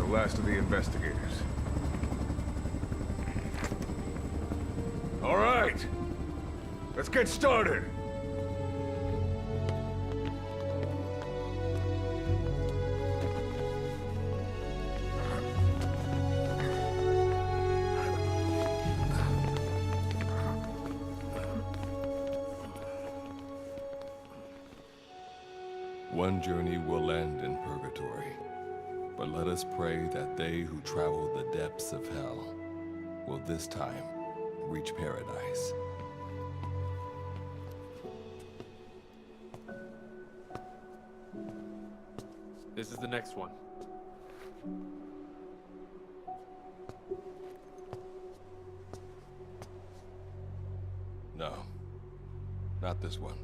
Last of the investigators. All right, let's get started. One journey will end in purgatory. But let us pray that they who travel the depths of hell will this time reach paradise. This is the next one. No, not this one.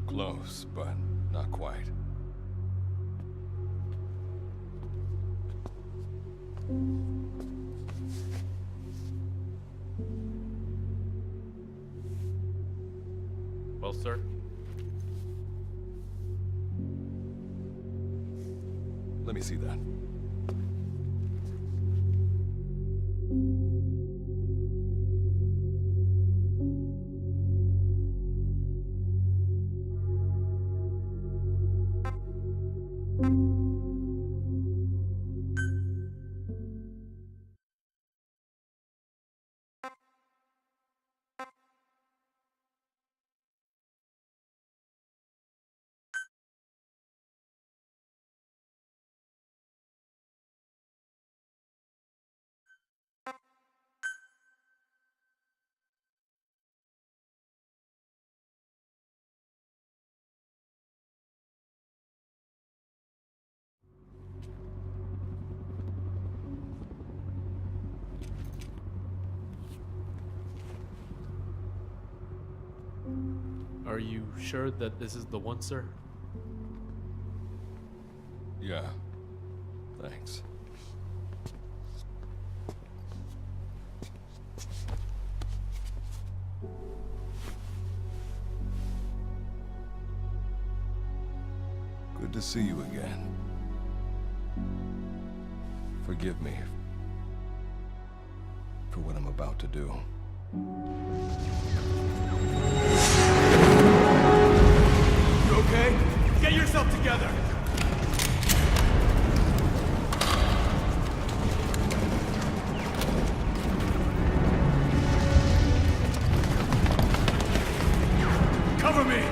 Close, but not quite. Well, sir? Let me see that. Are you sure that this is the one, sir? Yeah. Thanks. Good to see you again. Forgive me for what I'm about to do. You okay? Get yourself together! Cover me!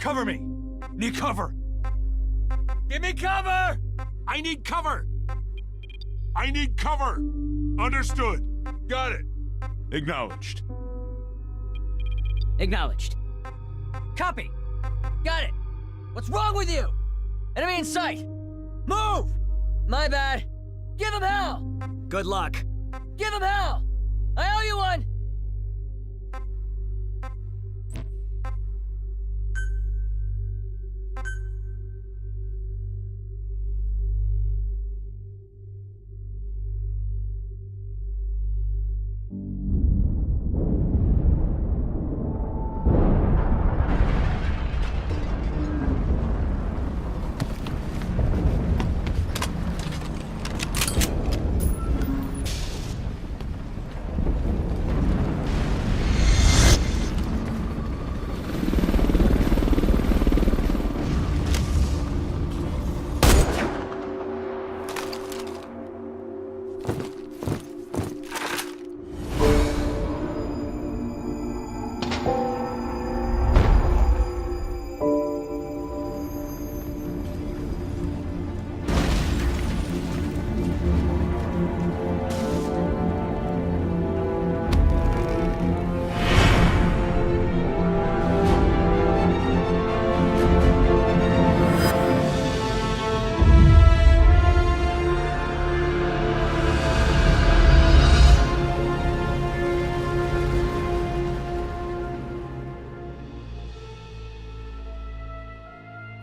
Cover me! Need cover! Give me cover! I need cover! I need cover! Understood. Got it. Acknowledged. Acknowledged. Copy. Got it. What's wrong with you? Enemy in sight. Move! My bad. Give him hell! Good luck. Give him hell! I owe you one!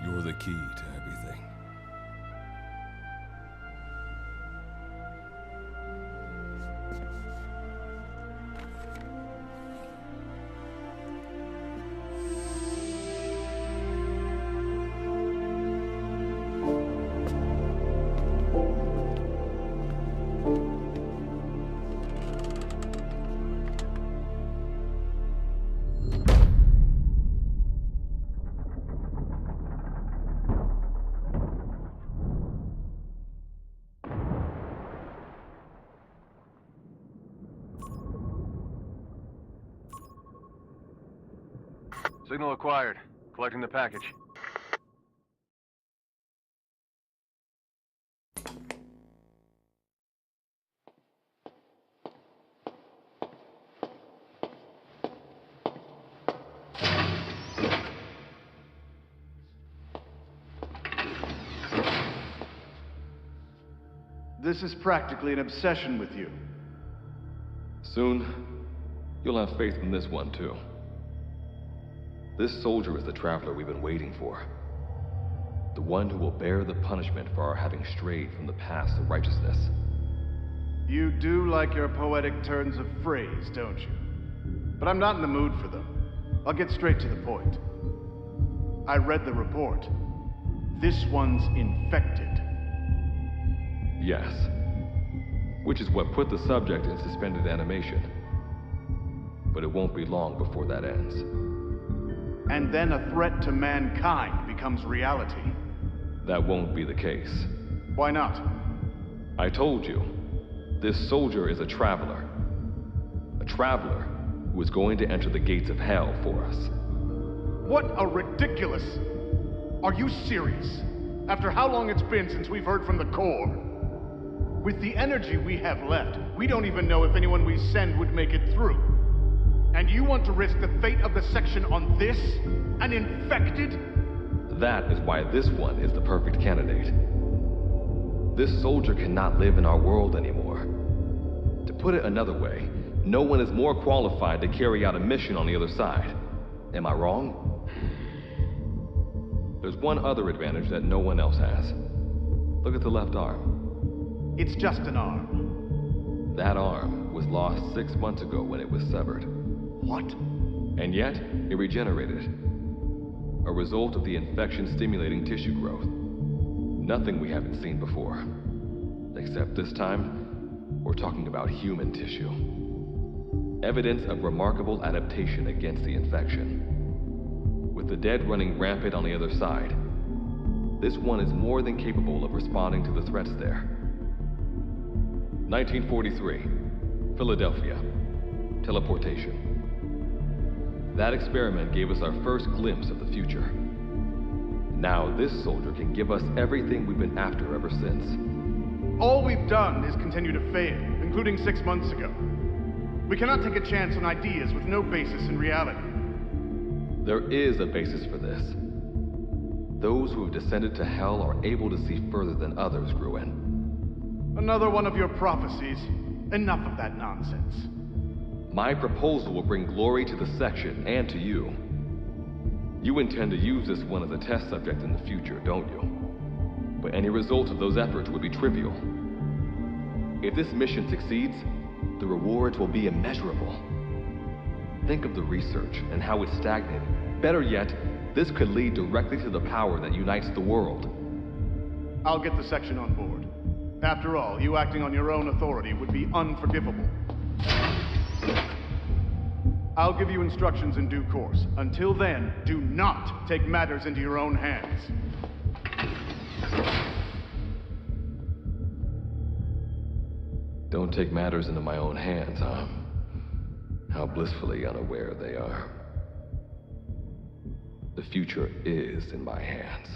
You're the key to everything. Signal acquired. Collecting the package. This is practically an obsession with you. Soon, you'll have faith in this one, too. This soldier is the traveler we've been waiting for. The one who will bear the punishment for our having strayed from the paths of righteousness. You do like your poetic turns of phrase, don't you? But I'm not in the mood for them. I'll get straight to the point. I read the report. This one's infected. Yes. Which is what put the subject in suspended animation. But it won't be long before that ends. And then a threat to mankind becomes reality. That won't be the case. Why not? I told you, this soldier is a traveler. A traveler who is going to enter the gates of hell for us. What a ridiculous... Are you serious? After how long it's been since we've heard from the Corps? With the energy we have left, we don't even know if anyone we send would make it through. And you want to risk the fate of the section on this? An infected? That is why this one is the perfect candidate. This soldier cannot live in our world anymore. To put it another way, no one is more qualified to carry out a mission on the other side. Am I wrong? There's one other advantage that no one else has. Look at the left arm. It's just an arm. That arm was lost 6 months ago when it was severed. What? And yet, it regenerated. A result of the infection-stimulating tissue growth. Nothing we haven't seen before. Except this time, we're talking about human tissue. Evidence of remarkable adaptation against the infection. With the dead running rampant on the other side, this one is more than capable of responding to the threats there. 1943, Philadelphia. Teleportation. That experiment gave us our first glimpse of the future. Now this soldier can give us everything we've been after ever since. All we've done is continue to fail, including 6 months ago. We cannot take a chance on ideas with no basis in reality. There is a basis for this. Those who have descended to hell are able to see further than others, Gruen. Another one of your prophecies. Enough of that nonsense. My proposal will bring glory to the section and to you. You intend to use this one as a test subject in the future, don't you? But any result of those efforts would be trivial. If this mission succeeds, the rewards will be immeasurable. Think of the research and how it's stagnated. Better yet, this could lead directly to the power that unites the world. I'll get the section on board. After all, you acting on your own authority would be unforgivable. I'll give you instructions in due course. Until then, do not take matters into your own hands. Don't take matters into my own hands, huh? How blissfully unaware they are. The future is in my hands.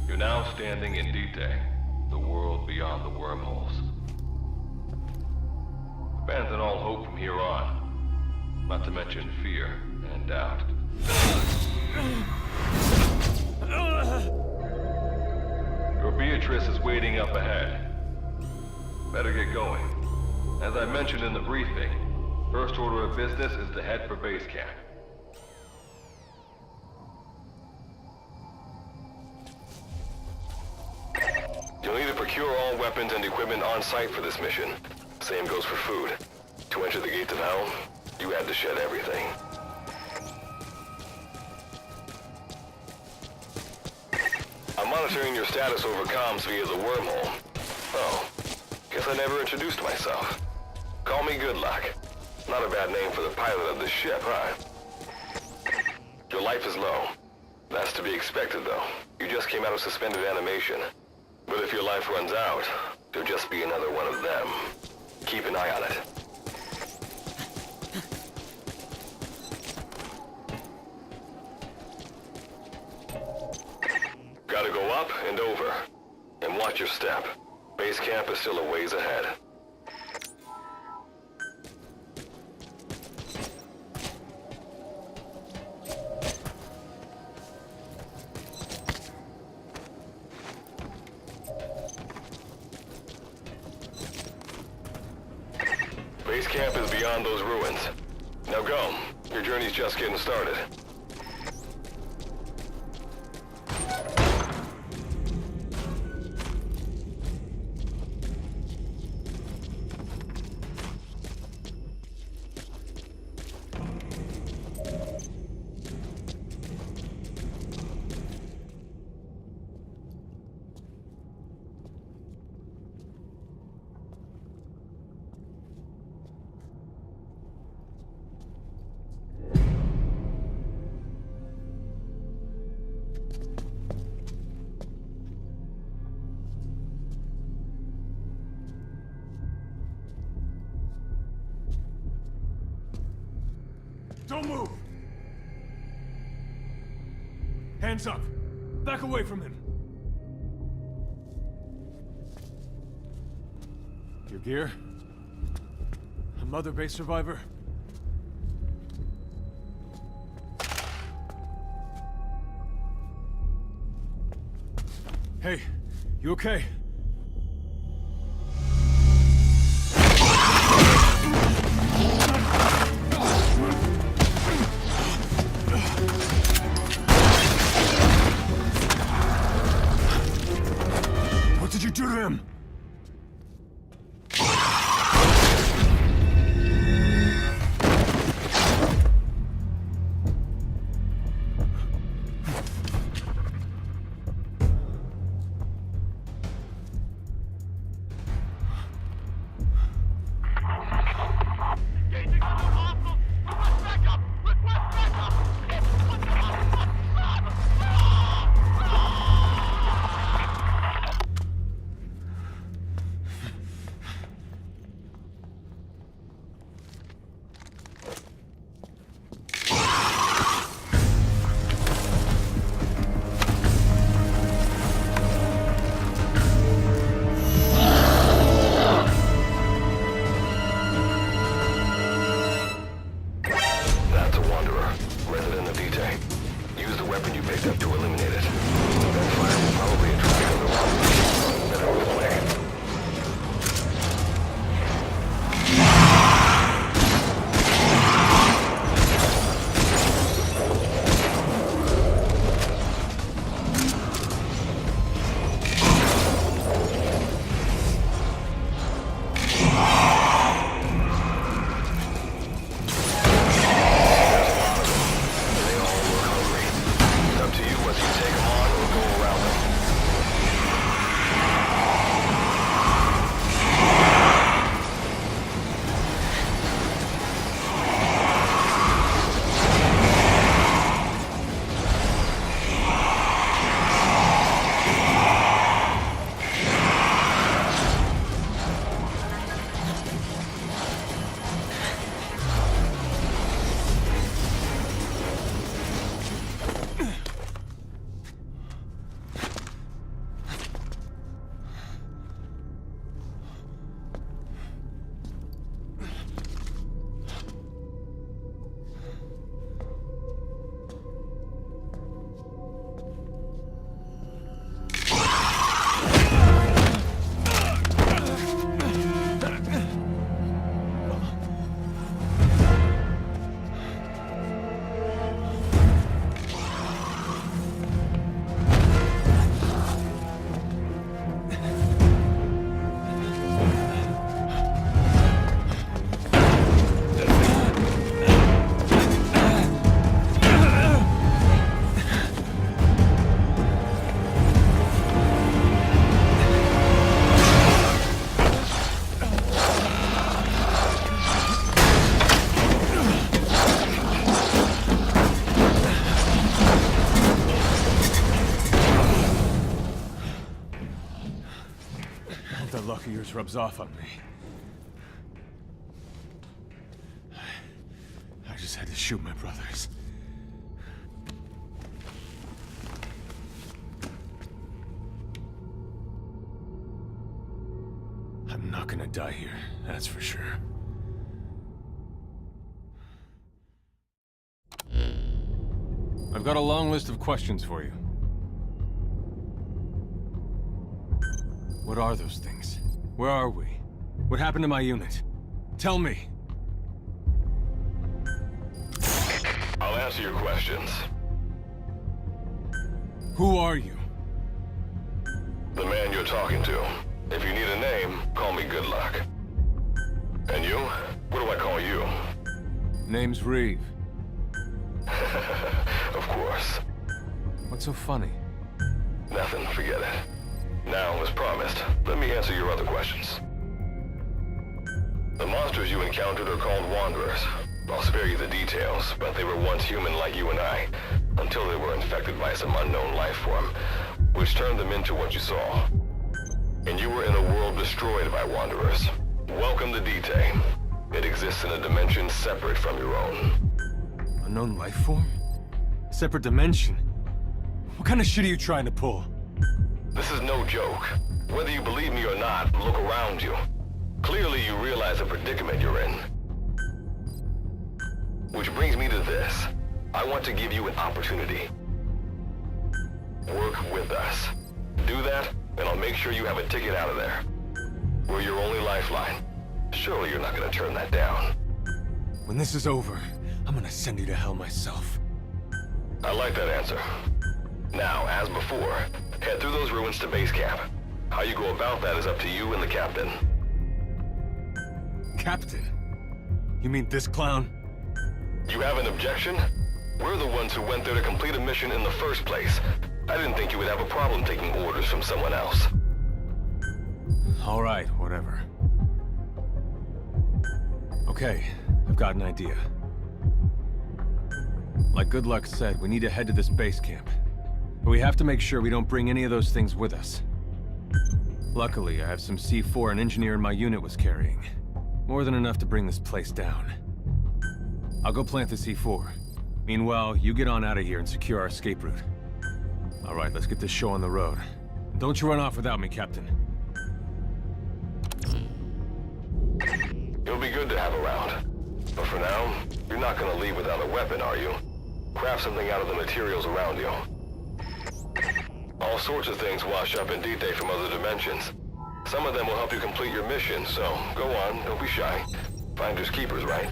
You're now standing in D-Day, the world beyond the wormholes. Abandon all hope from here on, not to mention fear and doubt. Your Beatrice is waiting up ahead. Better get going. As I mentioned in the briefing, first order of business is to head for base camp. You'll need to procure all weapons and equipment on site for this mission. Same goes for food. To enter the gates of hell, you had to shed everything. I'm monitoring your status over comms via the wormhole. Oh, guess I never introduced myself. Call me Good Luck. Not a bad name for the pilot of this ship, huh? Your life is low. That's to be expected, though. You just came out of suspended animation. But if your life runs out, there'll just be another one of them. Keep an eye on it. Gotta go up and over. And watch your step. Base camp is still a ways ahead. Base camp is beyond those ruins. Now go. Your journey's just getting started. Don't move! Hands up! Back away from him! Your gear? A Mother Base survivor? Hey, you okay? What did you do to him? Up to you what you take. of yours rubs off on me. I just had to shoot my brothers. I'm not gonna die here, that's for sure. I've got a long list of questions for you. What are those things? Where are we? What happened to my unit? Tell me! I'll answer your questions. Who are you? The man you're talking to. If you need a name, call me Good Luck. And you? What do I call you? Name's Reeve. Of course. What's so funny? Nothing, forget it. Now, as promised, let me answer your other questions. The monsters you encountered are called Wanderers. I'll spare you the details, but they were once human like you and I, until they were infected by some unknown life form, which turned them into what you saw. And you were in a world destroyed by Wanderers. Welcome to D-Day. It exists in a dimension separate from your own. Unknown life form? Separate dimension? What kind of shit are you trying to pull? This is no joke. Whether you believe me or not, look around you. Clearly you realize the predicament you're in. Which brings me to this. I want to give you an opportunity. Work with us. Do that, and I'll make sure you have a ticket out of there. We're your only lifeline. Surely you're not gonna turn that down. When this is over, I'm gonna send you to hell myself. I like that answer. Now, as before, head through those ruins to base camp. How you go about that is up to you and the captain. Captain? You mean this clown? You have an objection? We're the ones who went there to complete a mission in the first place. I didn't think you would have a problem taking orders from someone else. All right, whatever. Okay, I've got an idea. Like Good Luck said, we need to head to this base camp. But we have to make sure we don't bring any of those things with us. Luckily, I have some C4 an engineer in my unit was carrying. More than enough to bring this place down. I'll go plant the C4. Meanwhile, you get on out of here and secure our escape route. All right, let's get this show on the road. Don't you run off without me, Captain. You'll be good to have around. But for now, you're not gonna leave without a weapon, are you? Craft something out of the materials around you. All sorts of things wash up in D-Day from other dimensions. Some of them will help you complete your mission, so go on, don't be shy. Finders keepers, right?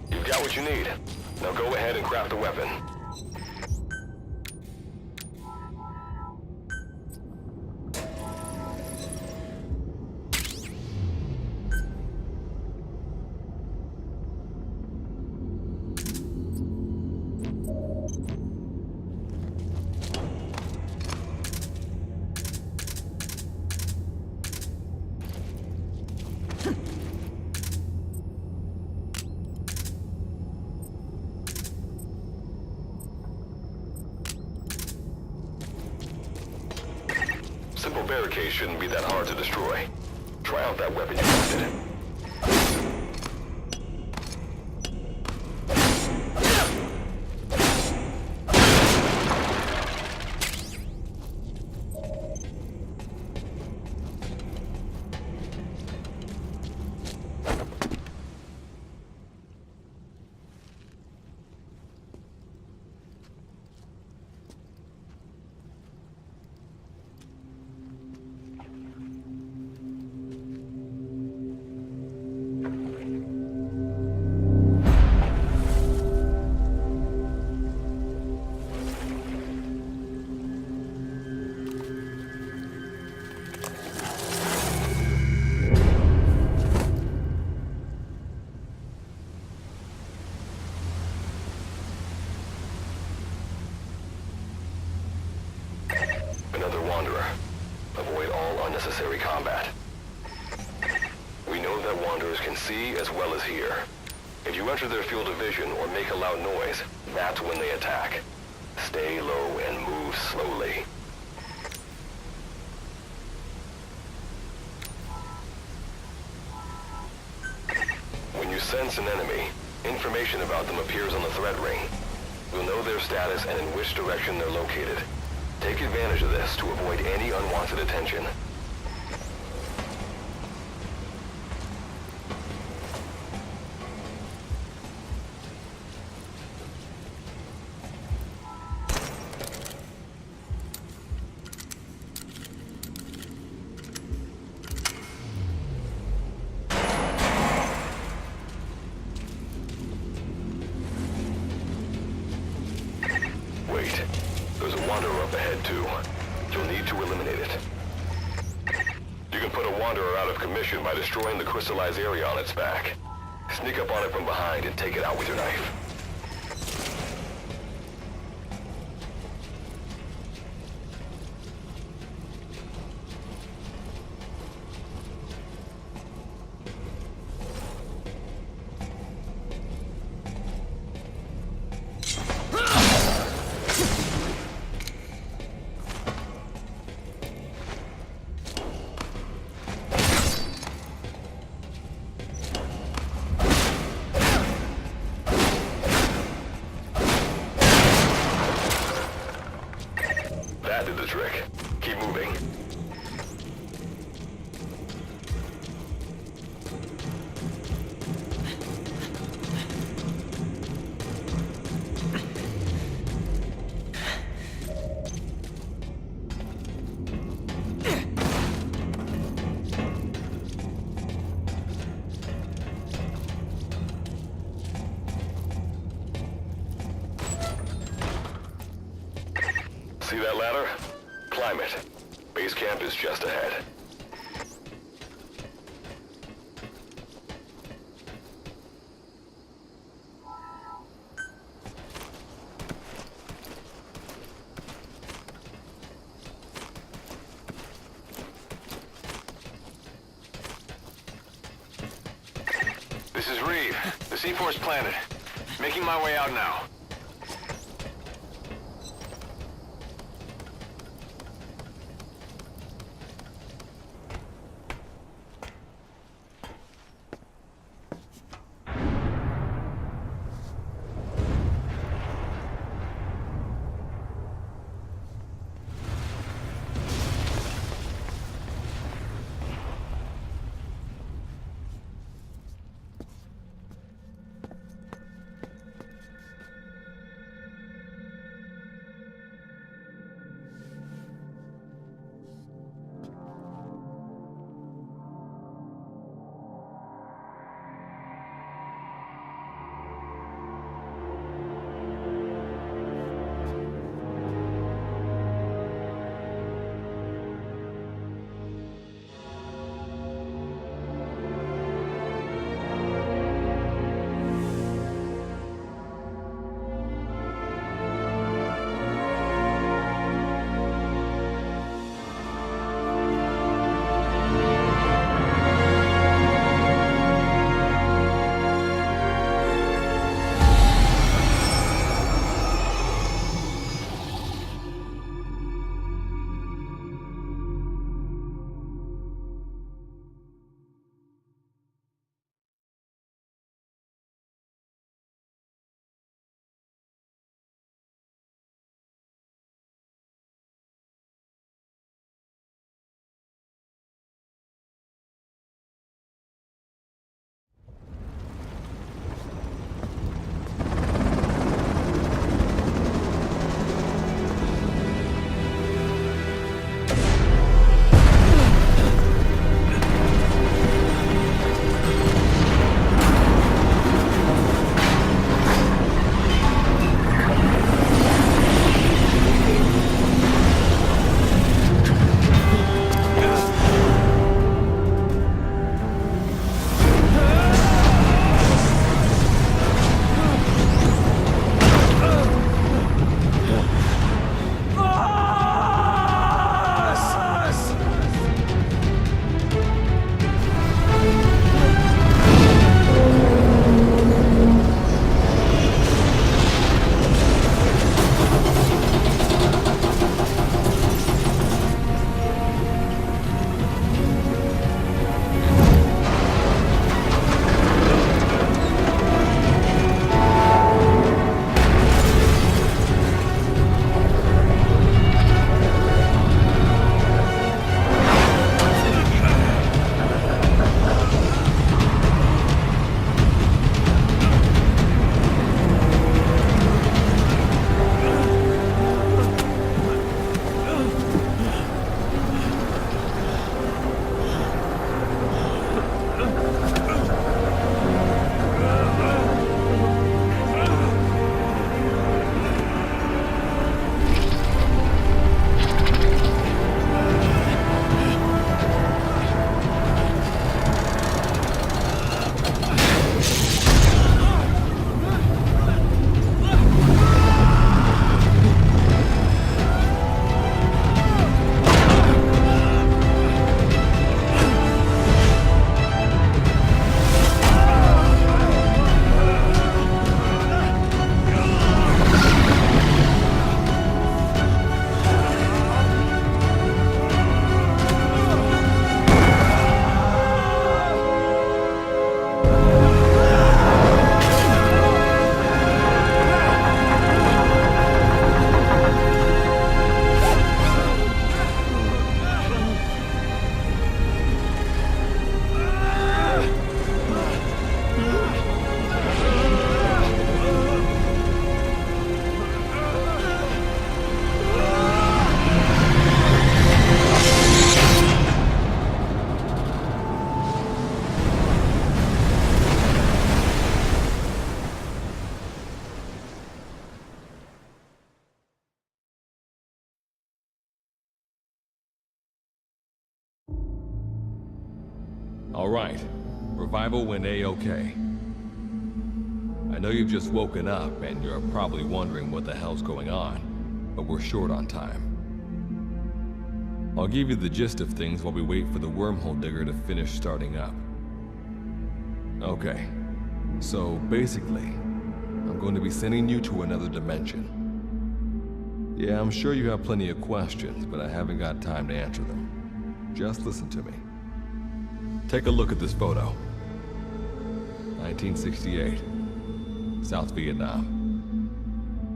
You've got what you need. Now go ahead and craft a weapon. Simple barricades shouldn't be that hard to destroy. Try out that weapon you wanted. Wanderer. Avoid all unnecessary combat. We know that Wanderers can see as well as hear. If you enter their field of vision or make a loud noise, that's when they attack. Stay low and move slowly. When you sense an enemy, information about them appears on the threat ring. You'll know their status and in which direction they're located. Take advantage of this to avoid any unwanted attention. Wait, there's a Wanderer up ahead too. You'll need to eliminate it. You can put a Wanderer out of commission by destroying the crystallized area on its back. Sneak up on it from behind and take it out with your knife. That did the trick. Keep moving. See that ladder? Climb it. Base camp is just ahead. This is Reeve. The C4's planted. Making my way out now. All right. Revival went A-okay. I know you've just woken up and you're probably wondering what the hell's going on, but we're short on time. I'll give you the gist of things while we wait for the wormhole digger to finish starting up. Okay. So basically, I'm going to be sending you to another dimension. Yeah, I'm sure you have plenty of questions, but I haven't got time to answer them. Just listen to me. Take a look at this photo. 1968, South Vietnam.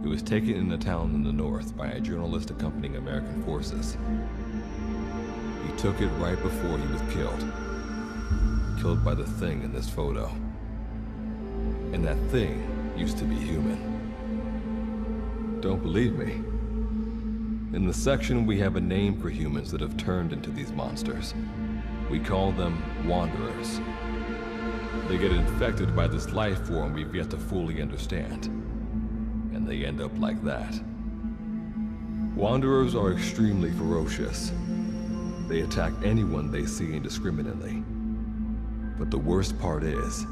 It was taken in a town in the north by a journalist accompanying American forces. He took it right before he was killed. Killed by the thing in this photo. And that thing used to be human. Don't believe me? In the section, we have a name for humans that have turned into these monsters. We call them Wanderers. They get infected by this life form we've yet to fully understand. And they end up like that. Wanderers are extremely ferocious. They attack anyone they see indiscriminately. But the worst part is,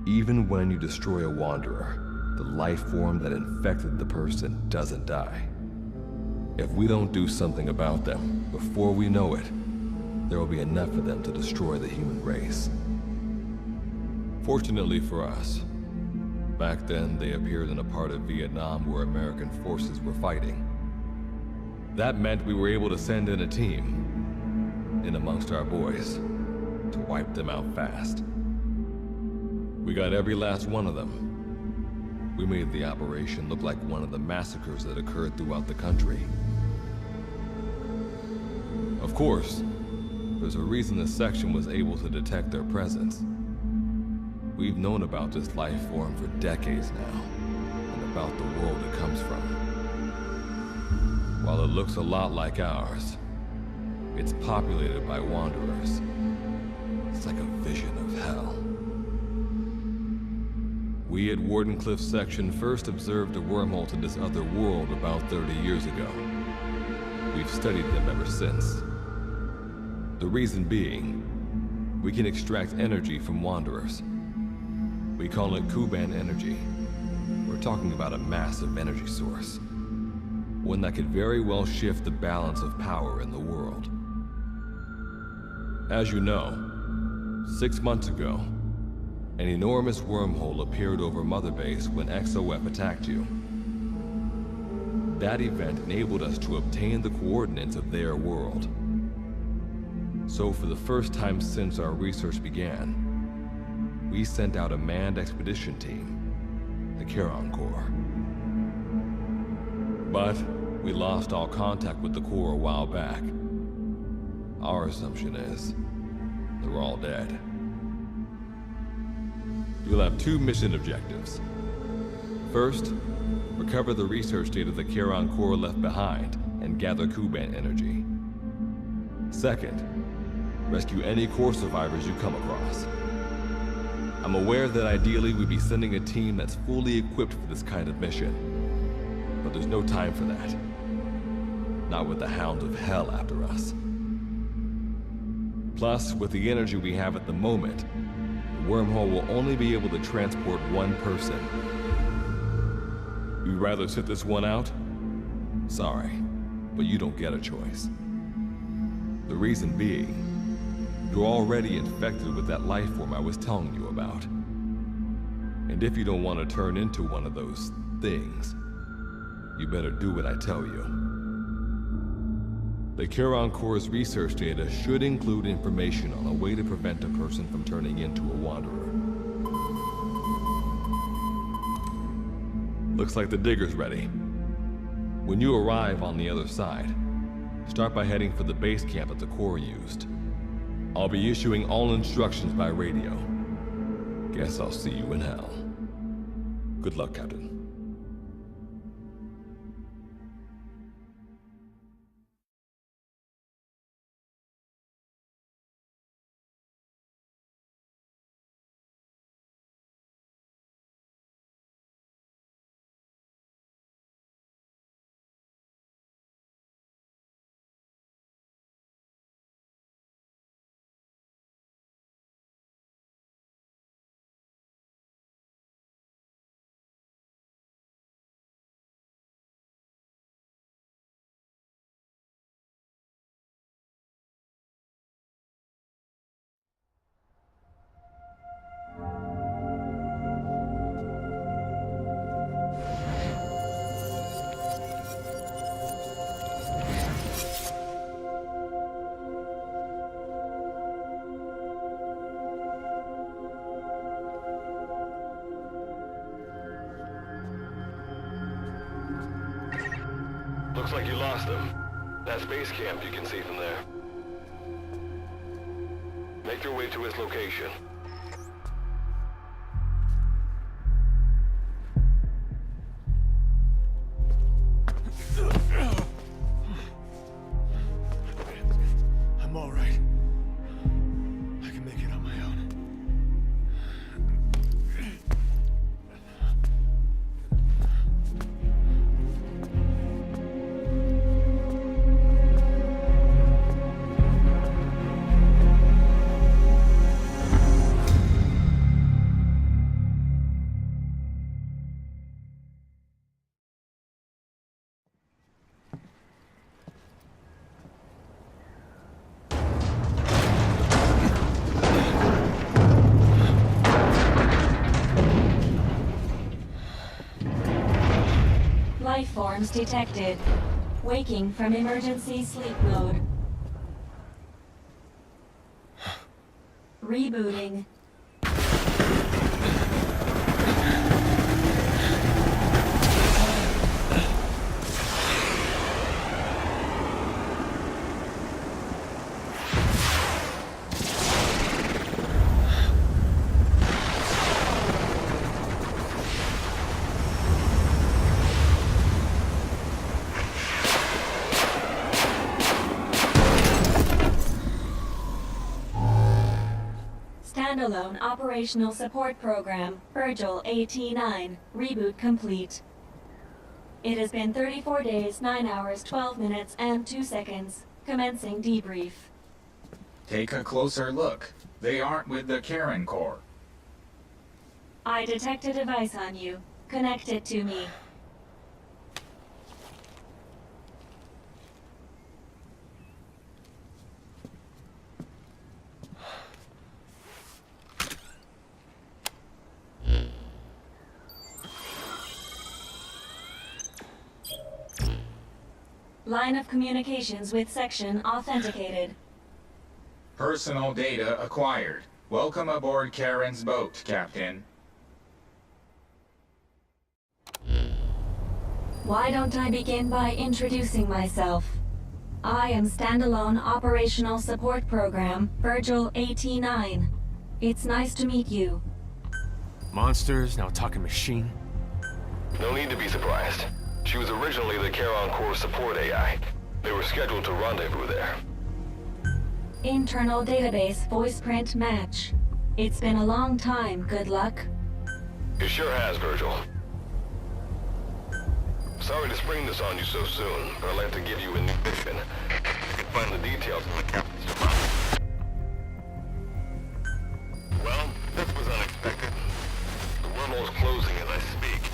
even when you destroy a Wanderer, the life form that infected the person doesn't die. If we don't do something about them, before we know it, there will be enough of them to destroy the human race. Fortunately for us, back then they appeared in a part of Vietnam where American forces were fighting. That meant we were able to send in a team, in amongst our boys, to wipe them out fast. We got every last one of them. We made the operation look like one of the massacres that occurred throughout the country. Of course, there's a reason the section was able to detect their presence. We've known about this life form for decades now, and about the world it comes from. While it looks a lot like ours, it's populated by Wanderers. It's like a vision of hell. We at Wardenclyffe Section first observed a wormhole to this other world about 30 years ago. We've studied them ever since. The reason being, we can extract energy from Wanderers. We call it Kuban energy. We're talking about a massive energy source. One that could very well shift the balance of power in the world. As you know, 6 months ago, an enormous wormhole appeared over Mother Base when XOF attacked you. That event enabled us to obtain the coordinates of their world. So for the first time since our research began, we sent out a manned expedition team, the Charon Corps. But we lost all contact with the Corps a while back. Our assumption is they're all dead. You'll have 2 mission objectives. First, recover the research data the Charon Corps left behind and gather Kuban energy. Second, rescue any Corps survivors you come across. I'm aware that ideally we'd be sending a team that's fully equipped for this kind of mission, but there's no time for that. Not with the Hound of Hell after us. Plus, with the energy we have at the moment, the wormhole will only be able to transport one person. You'd rather sit this one out? Sorry, but you don't get a choice. The reason being, you're already infected with that life form I was telling you about. And if you don't want to turn into one of those things, you better do what I tell you. The Charon Corps' research data should include information on a way to prevent a person from turning into a Wanderer. Looks like the digger's ready. When you arrive on the other side, start by heading for the base camp that the Corps used. I'll be issuing all instructions by radio. Guess I'll see you in hell. Good luck, Captain. Looks like you lost them. That's base camp you can see from there. Make your way to his location. I'm all right. I can make it on my own. Life forms detected. Waking from emergency sleep mode. Rebooting. Standalone Operational Support Program, Virgil AT-9, reboot complete. It has been 34 days, 9 hours, 12 minutes, and 2 seconds. Commencing debrief. Take a closer look. They aren't with the Karen Corps. I detect a device on you. Connect it to me. Line of communications with section authenticated. Personal data acquired. Welcome aboard Karen's boat, Captain. Why don't I begin by introducing myself? I am Standalone Operational Support Program, Virgil AT-9. It's nice to meet you. Monsters, now talking machine. No need to be surprised. She was originally the Charon Corps support AI. They were scheduled to rendezvous there. Internal database voice print match. It's been a long time, good luck. It sure has, Virgil. Sorry to spring this on you so soon, but I'd like to give you a new mission. You can find the details in the captain's file. Well, this was unexpected. The wormhole's closing as I speak.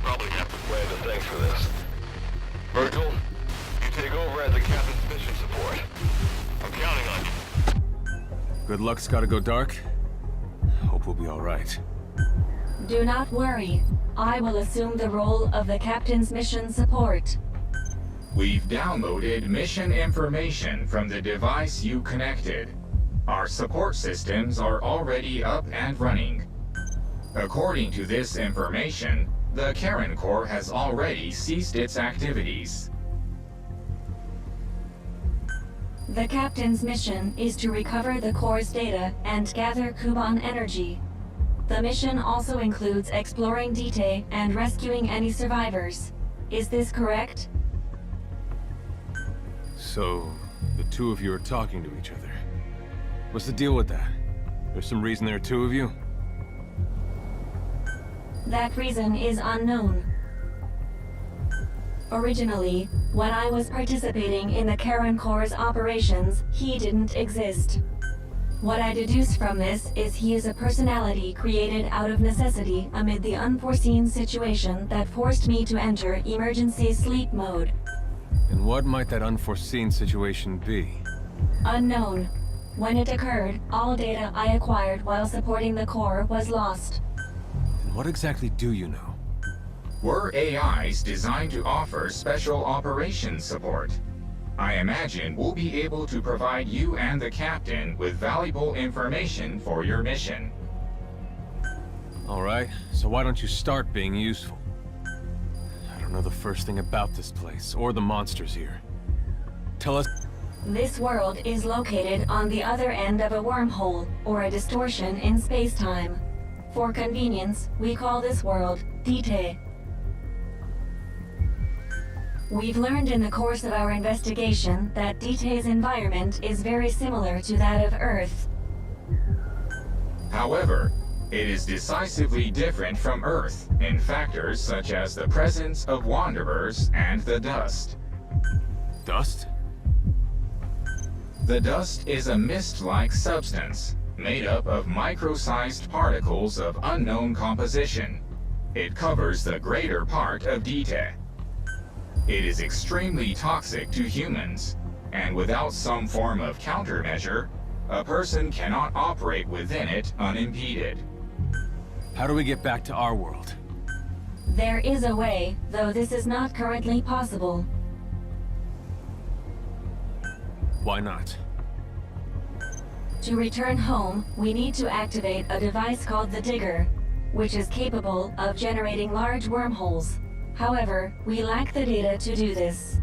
Probably have to plan the thanks for this. Virgil, you take over as the captain's mission support. I'm counting on you. Good luck's gotta go dark. Hope we'll be all right. Do not worry. I will assume the role of the captain's mission support. We've downloaded mission information from the device you connected. Our support systems are already up and running. According to this information, the Karen Corps has already ceased its activities. The captain's mission is to recover the Corps' data and gather Kuban energy. The mission also includes exploring Dite and rescuing any survivors. Is this correct? So, the two of you are talking to each other. What's the deal with that? There's some reason there are two of you? That reason is unknown. Originally, when I was participating in the Karen Corps' operations, he didn't exist. What I deduce from this is he is a personality created out of necessity amid the unforeseen situation that forced me to enter emergency sleep mode. And what might that unforeseen situation be? Unknown. When it occurred, all data I acquired while supporting the Corps was lost. And what exactly do you know? We're AIs designed to offer special operations support. I imagine we'll be able to provide you and the captain with valuable information for your mission. All right, so why don't you start being useful? I don't know the first thing about this place, or the monsters here. Tell us... This world is located on the other end of a wormhole, or a distortion in space-time. For convenience, we call this world Dite. We've learned in the course of our investigation that Dite's environment is very similar to that of Earth. However, it is decisively different from Earth in factors such as the presence of wanderers and the dust. Dust? The dust is a mist-like substance made up of micro-sized particles of unknown composition. It covers the greater part of Dite. It is extremely toxic to humans, and without some form of countermeasure, a person cannot operate within it unimpeded. How do we get back to our world? There is a way, though this is not currently possible. Why not? To return home, we need to activate a device called the Digger, which is capable of generating large wormholes. However, we lack the data to do this.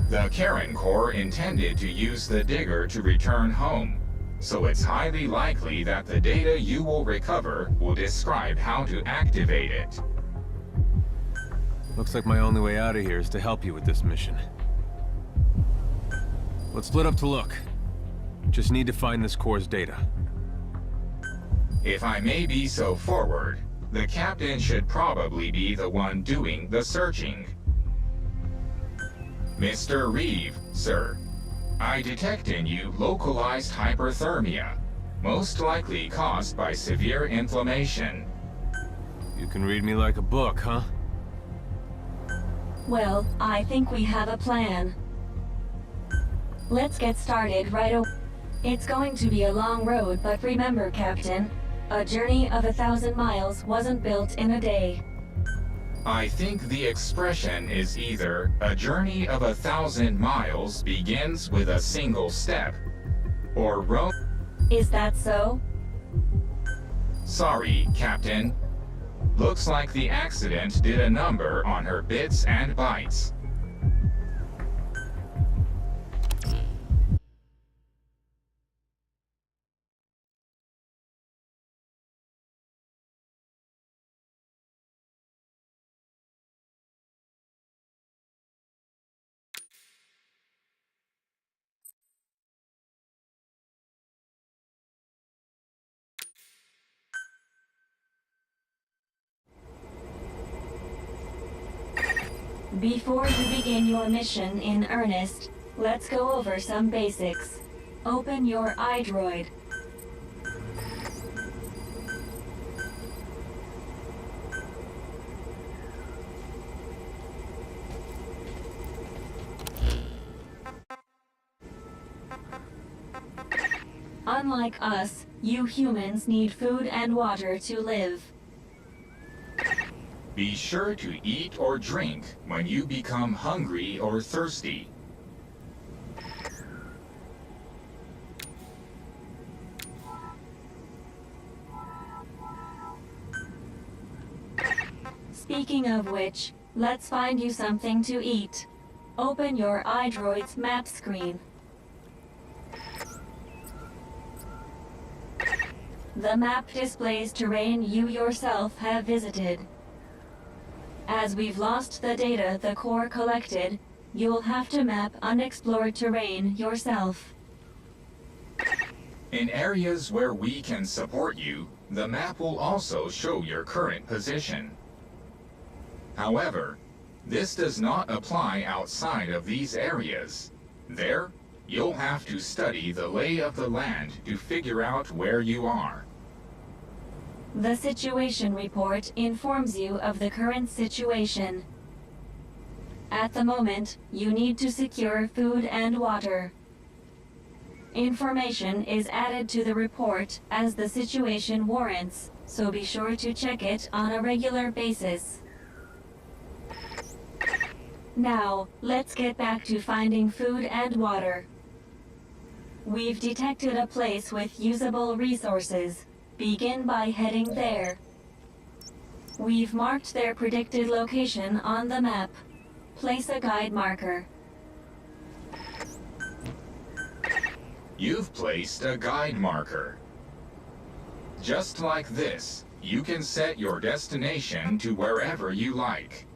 The Karen Corps intended to use the Digger to return home, so it's highly likely that the data you will recover will describe how to activate it. Looks like my only way out of here is to help you with this mission. Let's split up to look. Just need to find this Corps' data. If I may be so forward, the captain should probably be the one doing the searching. Mr. Reeve, sir, I detect in you localized hyperthermia, most likely caused by severe inflammation. You can read me like a book, huh? Well, I think we have a plan. Let's get started right away. It's going to be a long road, but remember, Captain, a journey of 1,000 miles wasn't built in a day. I think the expression is either a journey of 1,000 miles begins with a single step, or Rome... Is that so? Sorry, Captain. Looks like the accident did a number on her bits and bytes. Before you begin your mission in earnest, let's go over some basics. Open your iDroid. Unlike us, you humans need food and water to live. Be sure to eat or drink when you become hungry or thirsty. Speaking of which, let's find you something to eat. Open your iDroid's map screen. The map displays terrain you yourself have visited. As we've lost the data the Corps collected, you'll have to map unexplored terrain yourself. In areas where we can support you, the map will also show your current position. However, this does not apply outside of these areas. There, you'll have to study the lay of the land to figure out where you are. The situation report informs you of the current situation. At the moment, you need to secure food and water. Information is added to the report as the situation warrants, so be sure to check it on a regular basis. Now, let's get back to finding food and water. We've detected a place with usable resources. Begin by heading there. We've marked their predicted location on the map. Place a guide marker. You've placed a guide marker. Just like this, you can set your destination to wherever you like.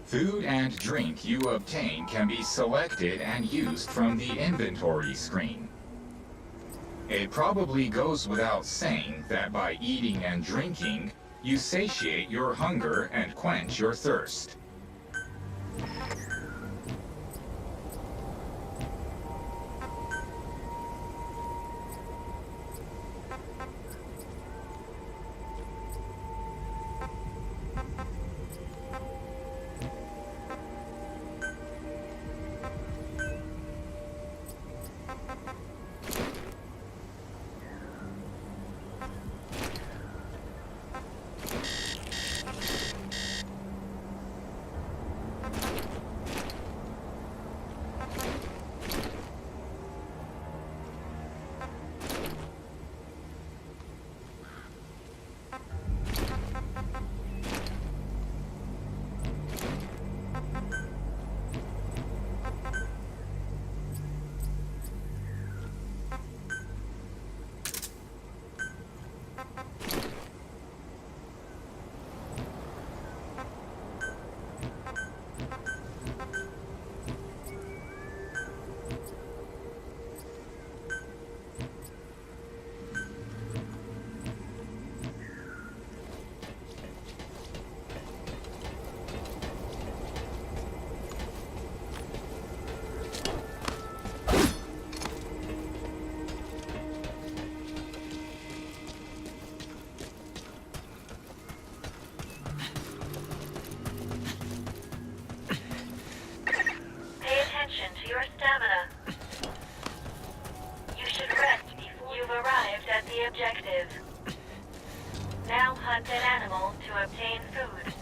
Food and drink you obtain can be selected and used from the inventory screen. It probably goes without saying that by eating and drinking, you satiate your hunger and quench your thirst. objective. Now hunt an animal to obtain food.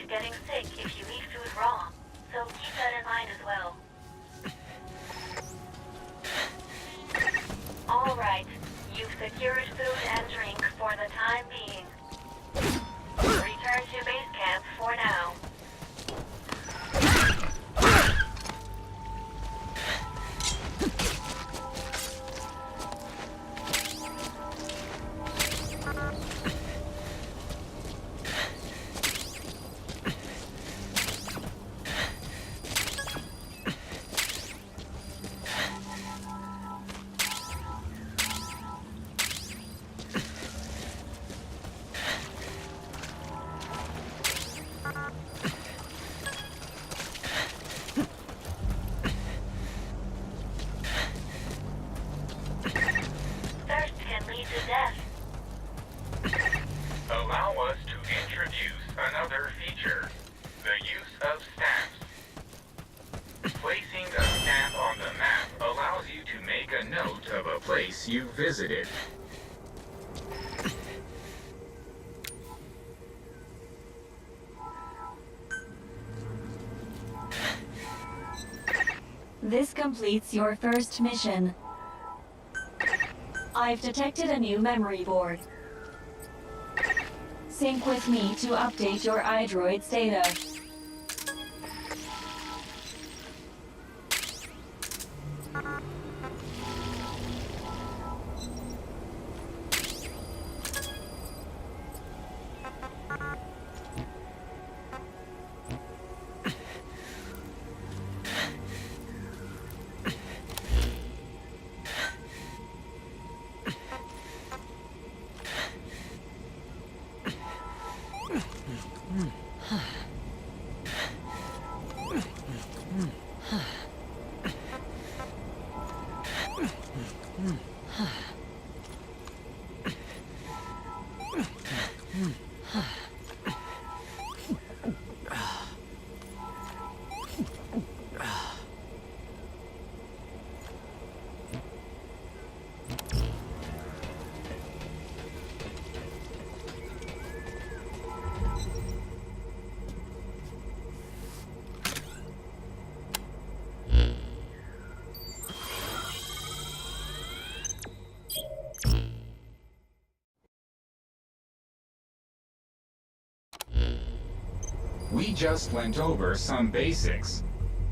getting sick if you eat food raw, so keep that in mind as well. Alright, you've secured food and drink for the time being. Return to base camp for now. Allow us to introduce another feature, the use of stamps. Placing a stamp on the map allows you to make a note of a place you visited. This completes your first mission. I've detected a new memory board. Sync with me to update your iDroid's data. We just went over some basics,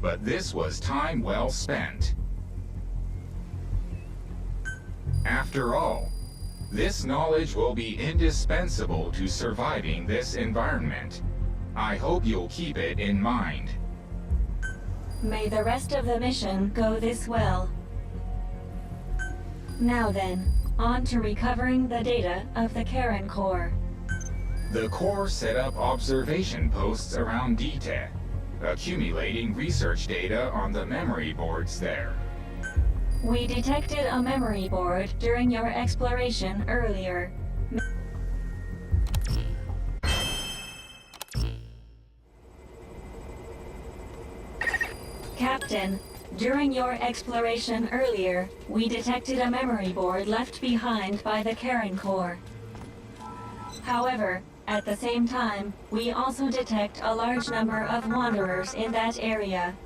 but this was time well spent. After all, this knowledge will be indispensable to surviving this environment. I hope you'll keep it in mind. May the rest of the mission go this well. Now then, on to recovering the data of the Karen Core. The Core set up observation posts around DTEC, accumulating research data on the memory boards there. We detected a memory board during your exploration earlier. Captain, during your exploration earlier, we detected a memory board left behind by the Karen Core. However, at the same time, we also detect a large number of wanderers in that area.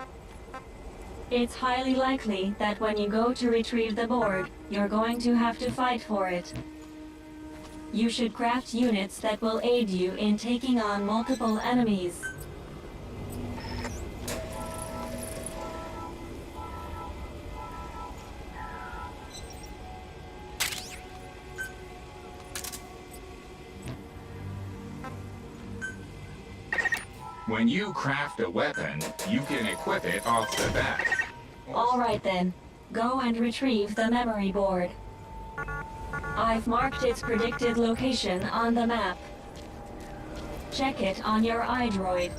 It's highly likely that when you go to retrieve the board, you're going to have to fight for it. You should craft units that will aid you in taking on multiple enemies. When you craft a weapon, you can equip it off the bat. All right then, go and retrieve the memory board. I've marked its predicted location on the map. Check it on your iDroid.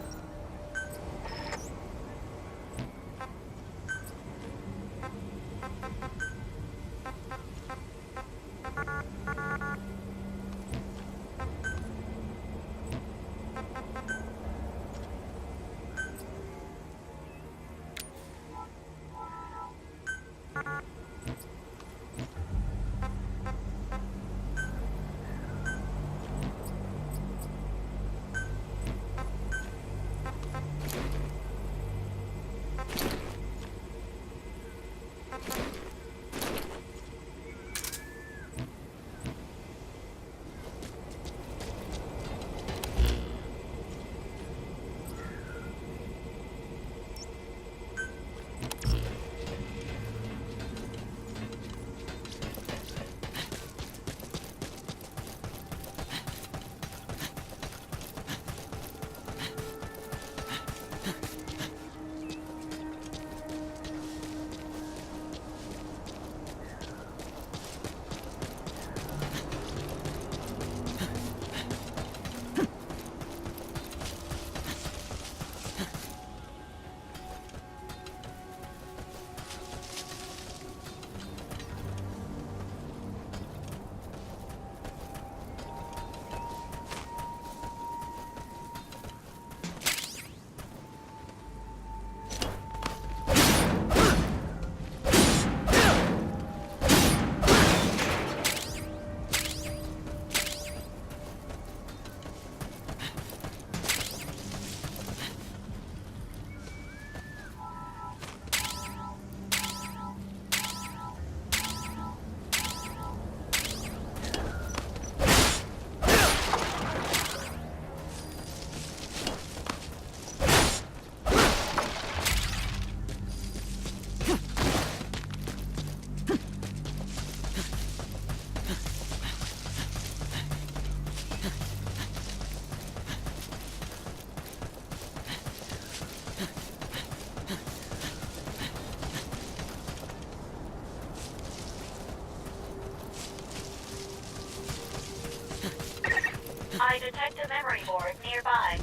I detect a memory board nearby.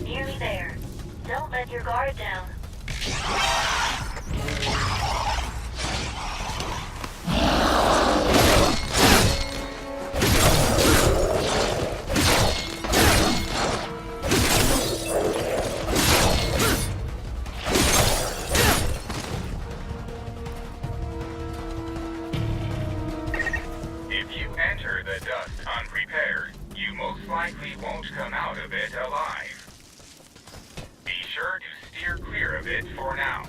Nearly there. Don't let your guard down. If you enter the dust unprepared, you most likely won't come out of it alive. Be sure to steer clear of it for now.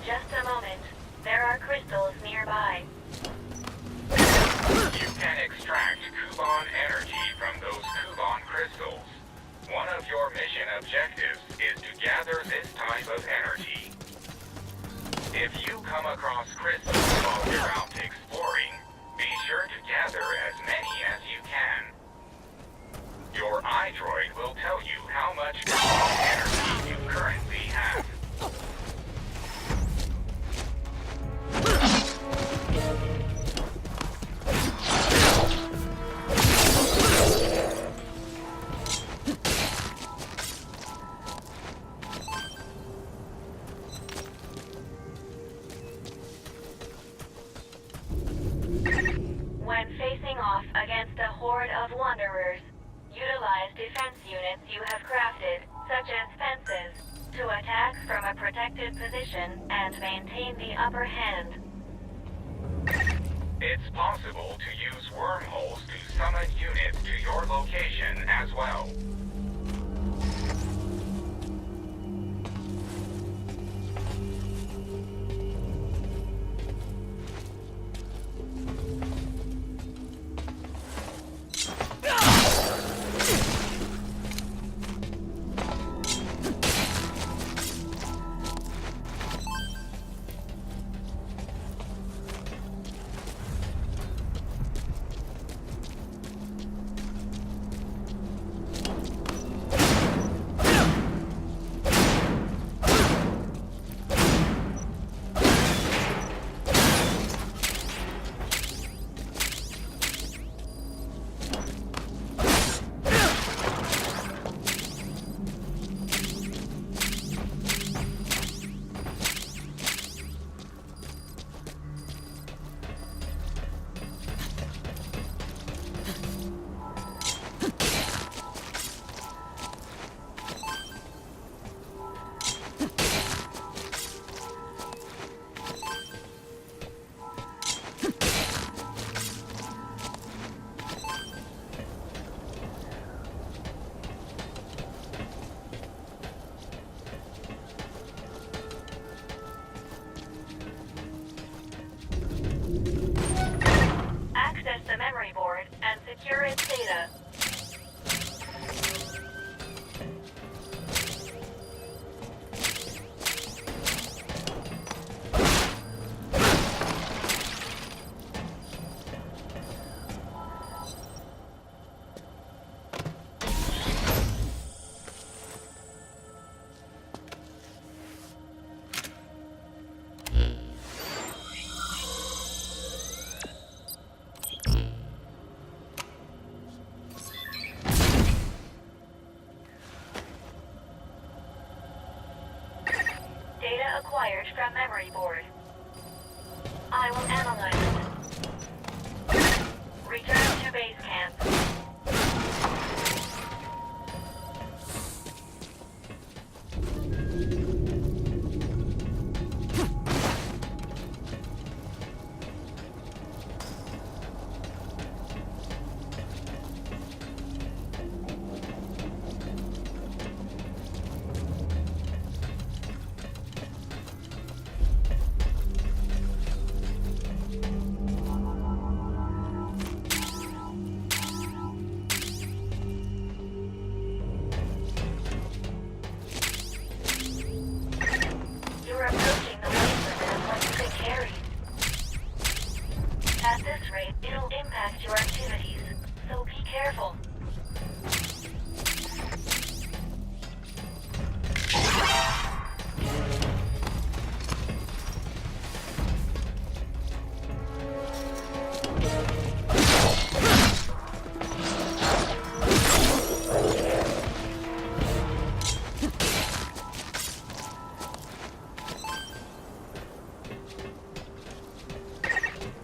Just a moment. There are crystals nearby. You can extract Kuban energy from those Kuban crystals. One of your mission objectives is to gather this type of energy. If you come across crystals while you're out exploring, be sure to gather as many as you can. Your iDroid will tell you how much Kuban energy you currently have. When facing off against a horde of wanderers, utilize defense units you have crafted, such as fences, to attack from a protected position and maintain the upper hand. It's possible to use wormholes to summon units to your location as well. data acquired from memory board. I will analyze it. Return to base camp. You're approaching the weight limit of what you can carry. At this rate, it'll impact your activities, so be careful.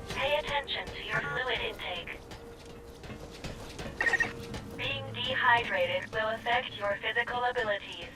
Pay attention to your fluid intake. Being dehydrated will affect your physical abilities.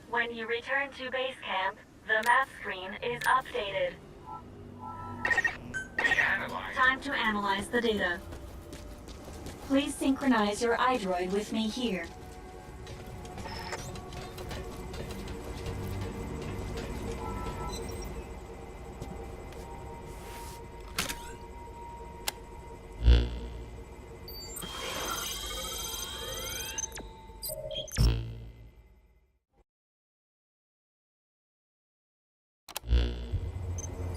When you return to base camp, the map screen is updated. Time to analyze the data. Please synchronize your iDroid with me here.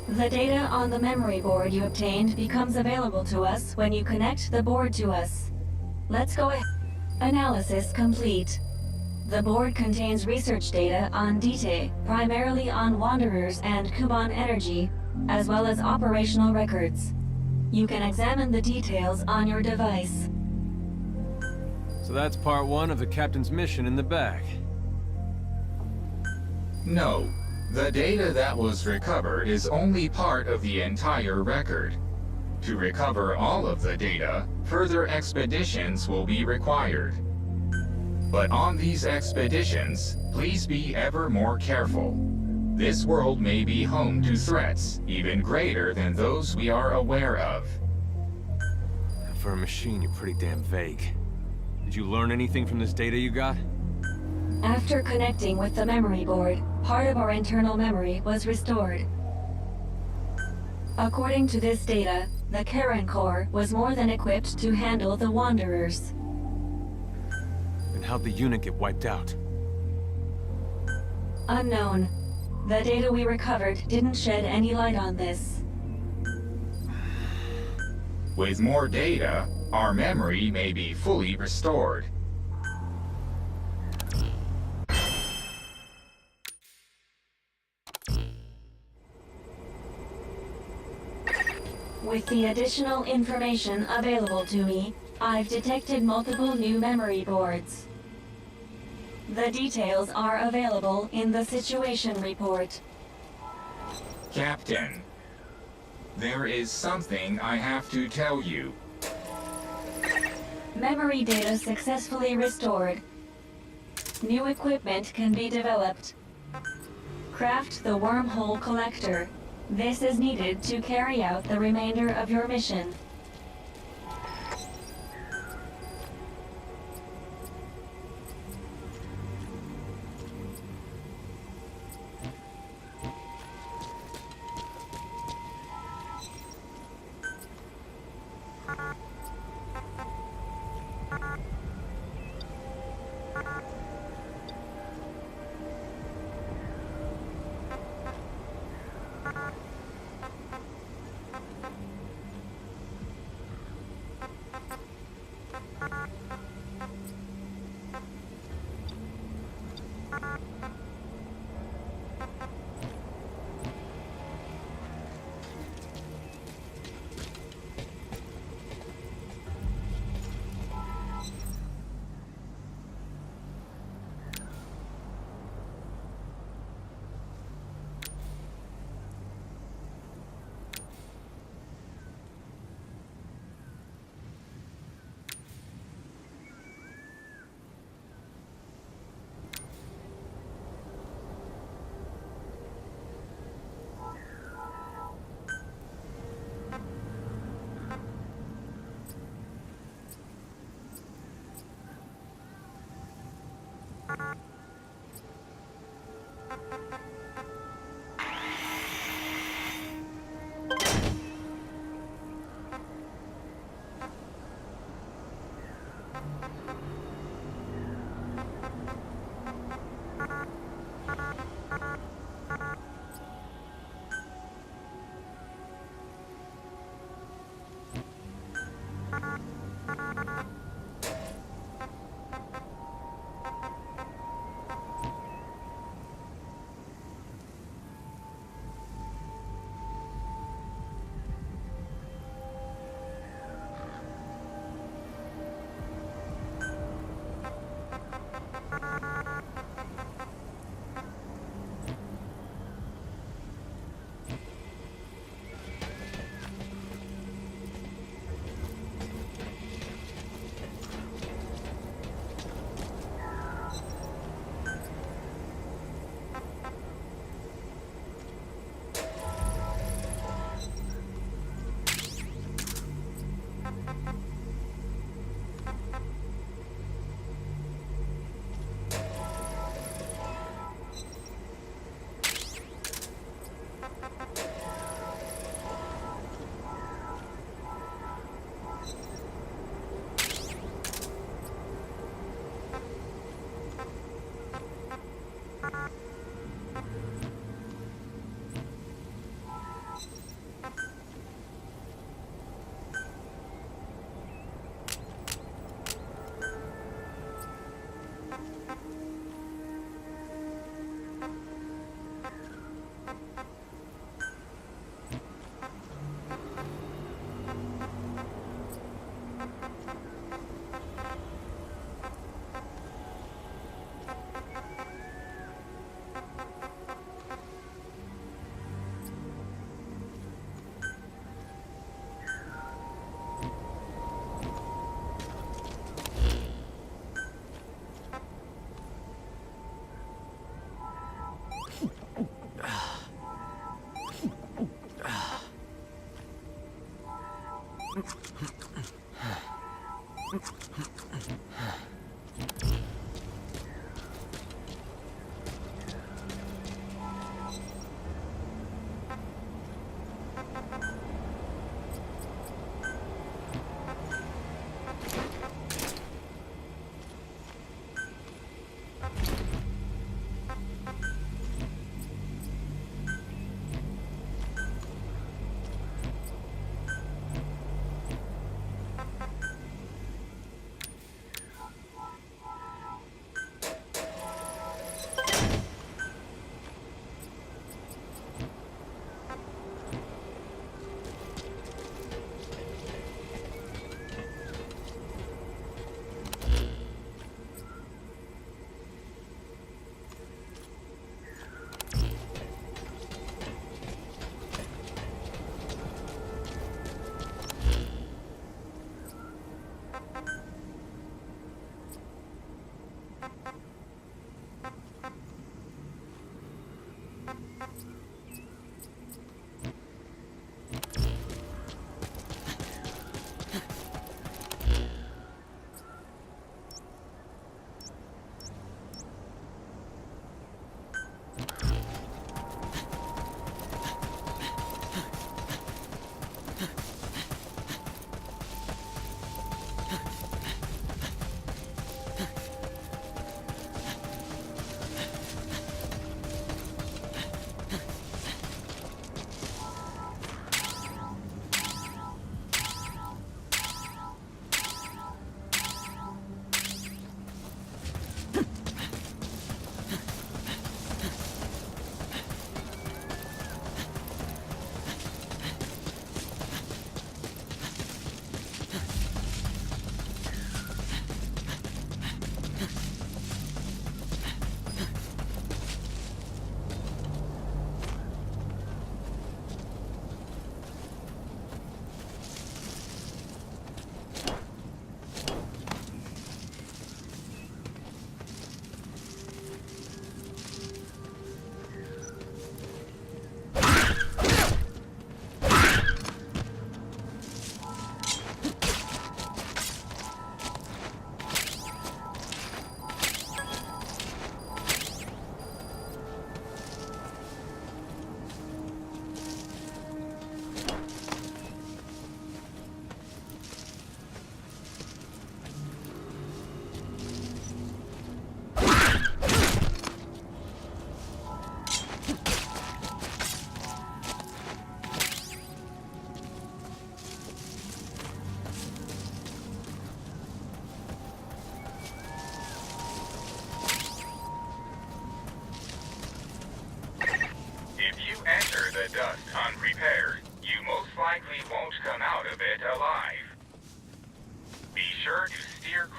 The data on the memory board you obtained becomes available to us when you connect the board to us. Let's go ahead. Analysis complete. The board contains research data on Dite, primarily on Wanderers and Kuban energy, as well as operational records. You can examine the details on your device. So that's part one of the captain's mission in the bag. No. The data that was recovered is only part of the entire record. To recover all of the data, further expeditions will be required. But on these expeditions, please be ever more careful. This world may be home to threats even greater than those we are aware of. For a machine, you're pretty damn vague. Did you learn anything from this data you got? After connecting with the memory board, part of our internal memory was restored. According to this data, the Karen Corps was more than equipped to handle the Wanderers. And how'd the unit get wiped out? Unknown. The data we recovered didn't shed any light on this. With more data, our memory may be fully restored. With the additional information available to me, I've detected multiple new memory boards. The details are available in the situation report. Captain, there is something I have to tell you. Memory data successfully restored. New equipment can be developed. Craft the wormhole collector. This is needed to carry out the remainder of your mission.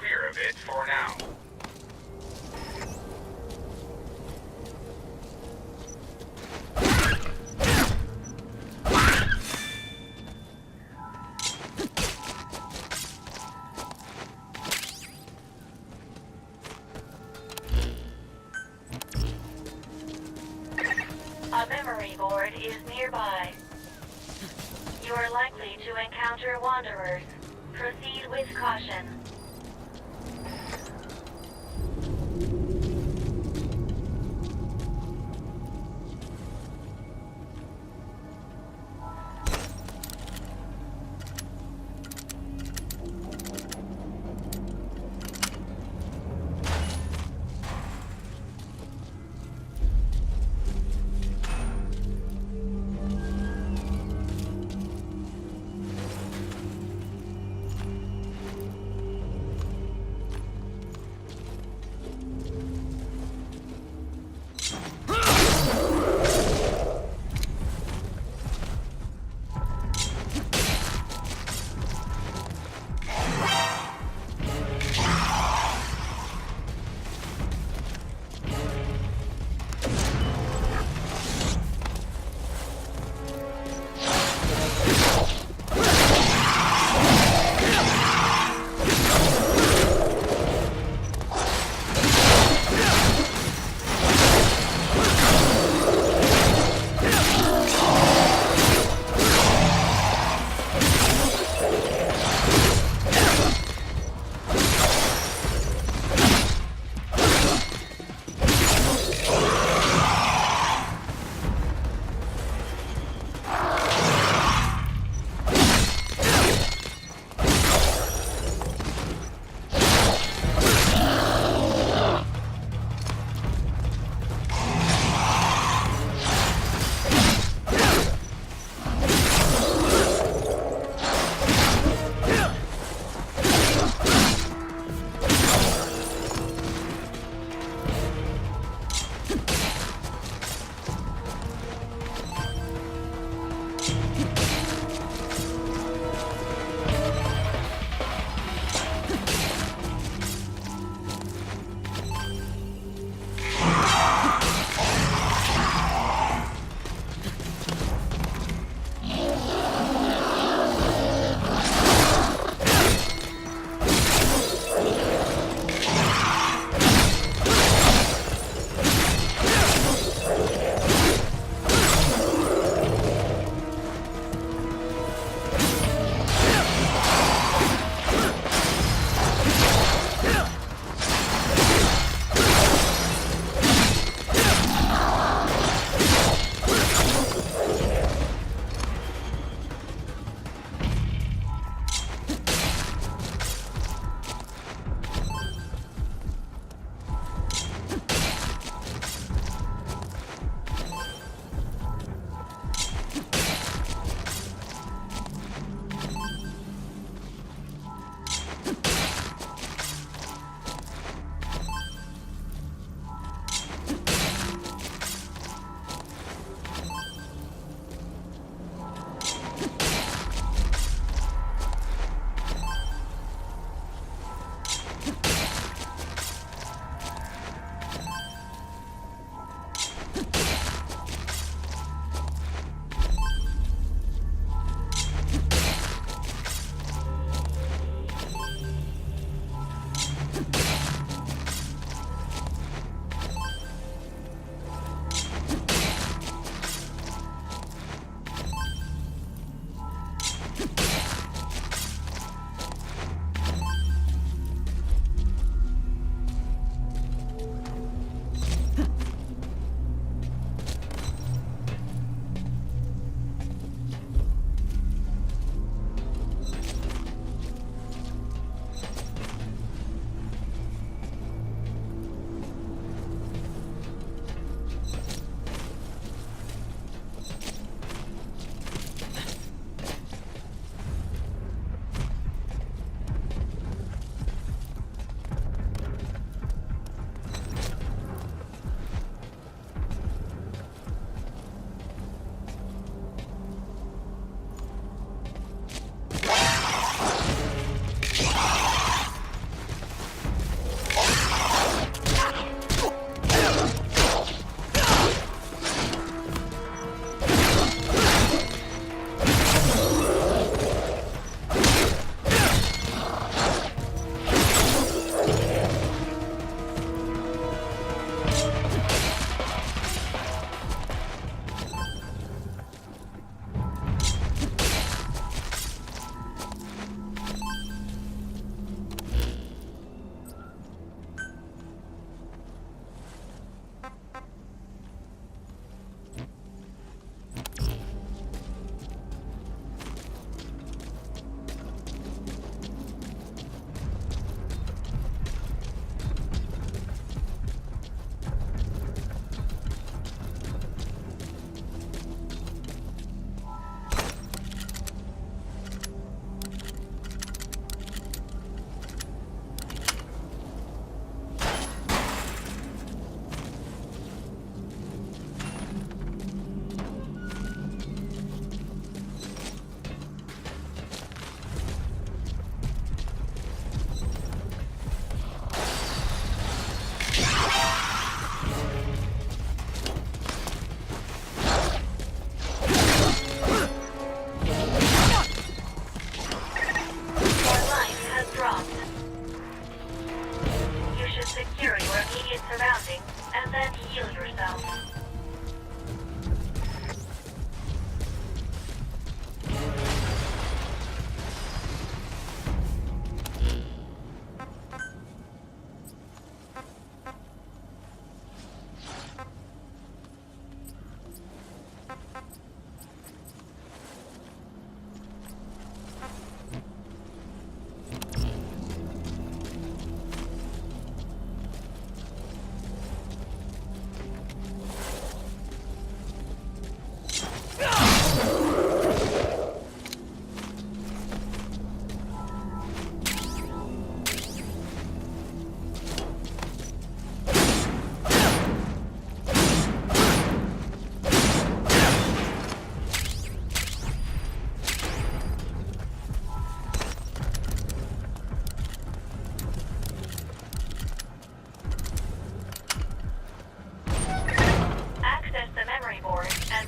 clear of it for now. A memory board is nearby. You are likely to encounter wanderers. Proceed with caution. secure your immediate surroundings, and then heal yourself.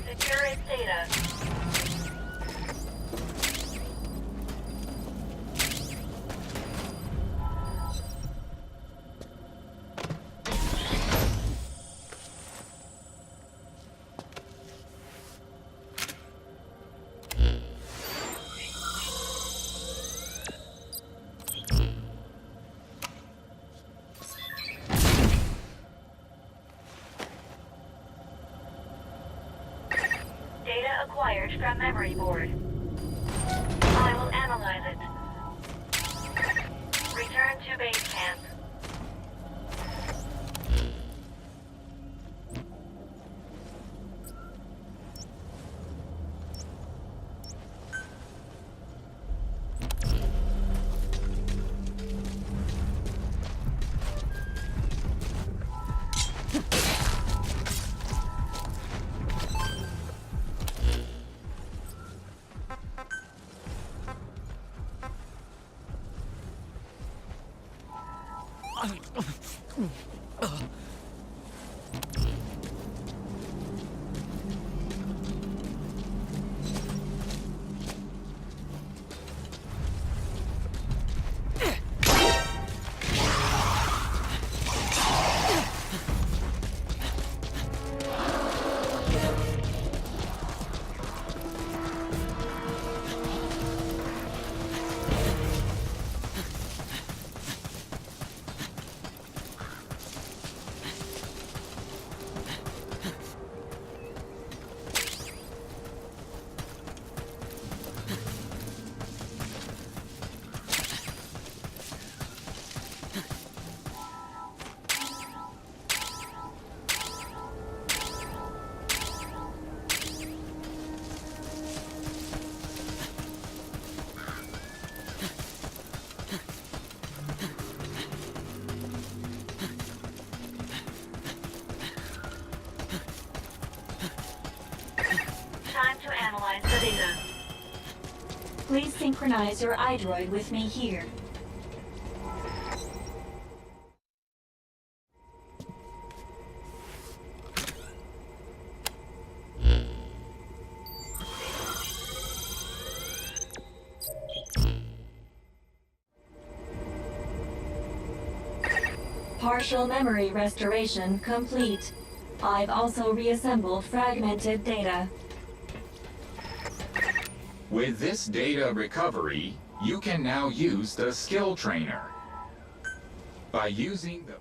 Secure its data. Data acquired from memory board. I will analyze it. Return to base camp. Time to analyze the data. Please synchronize your iDroid with me here. Partial memory restoration complete. I've also reassembled fragmented data. With this data recovery, you can now use the skill trainer. By using the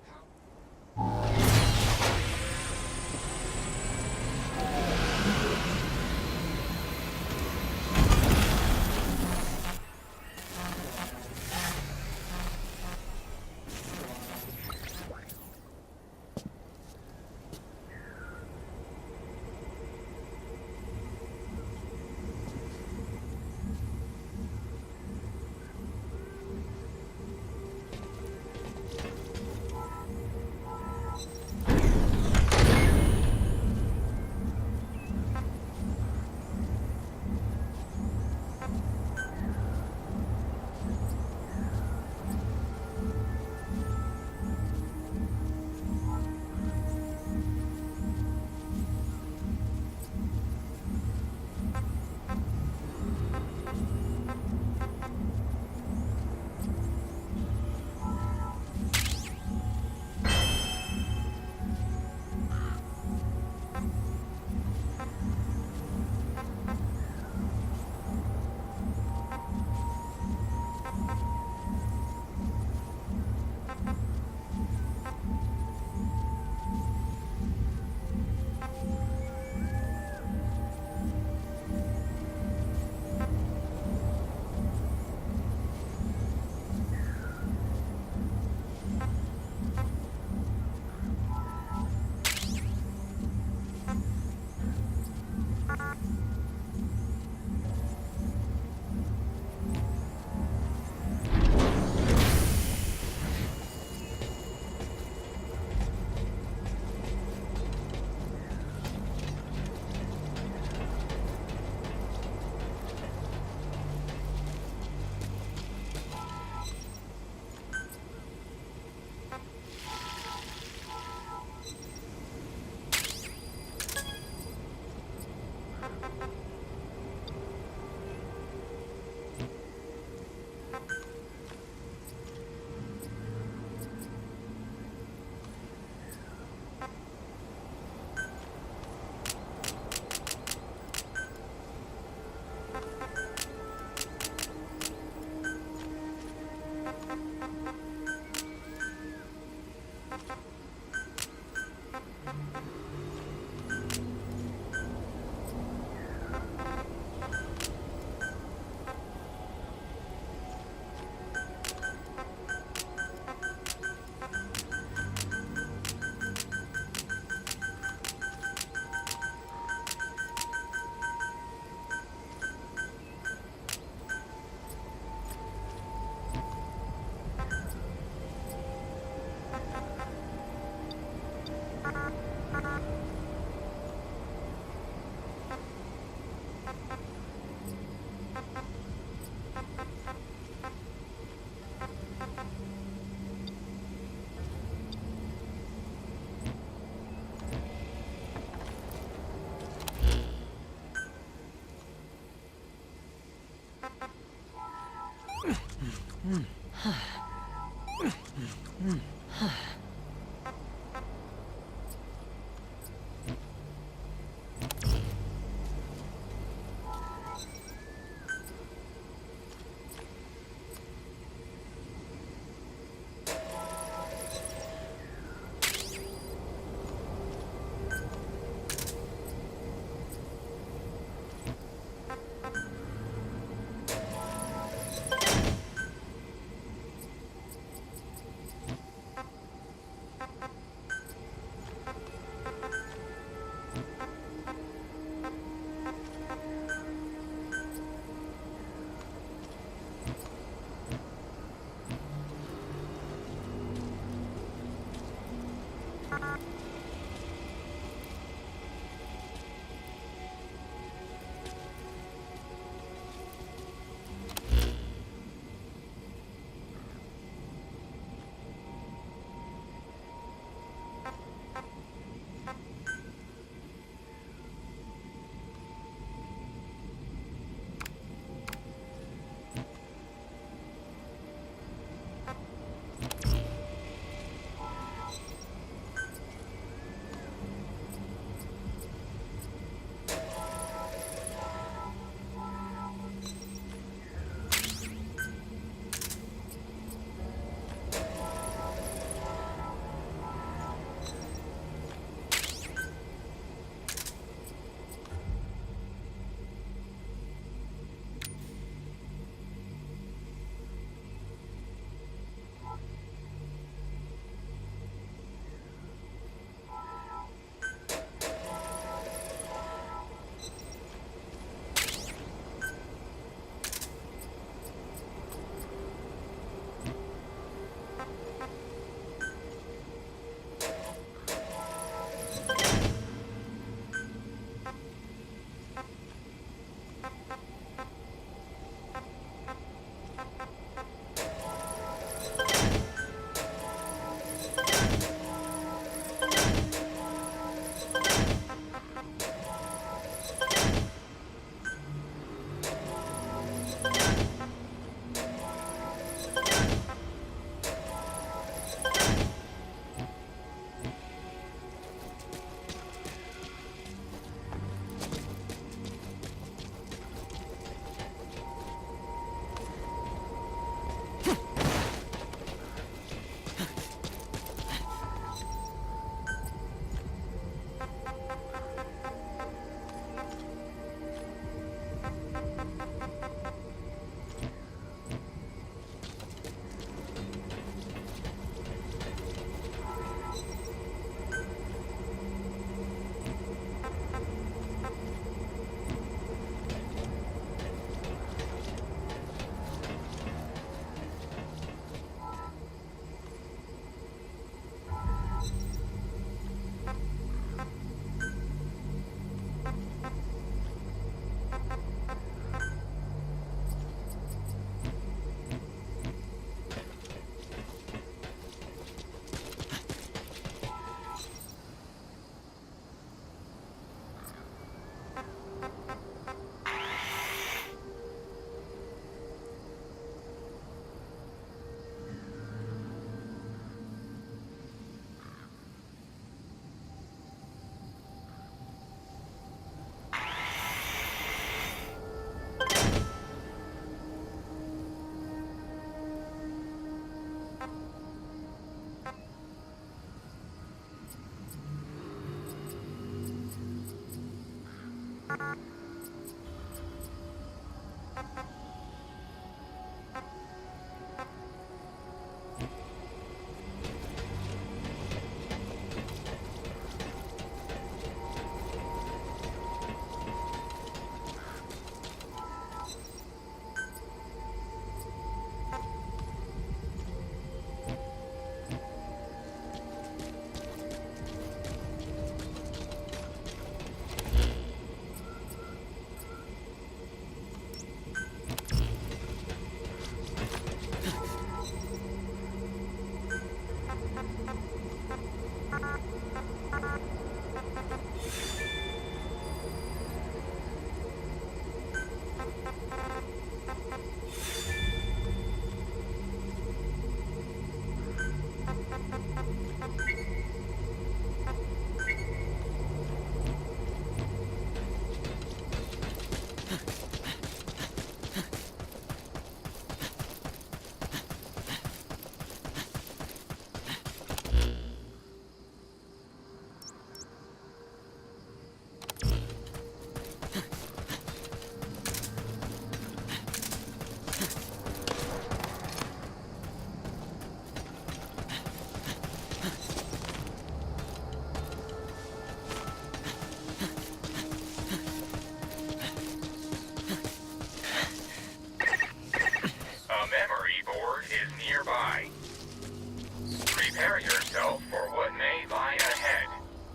Prepare yourself for what may lie ahead,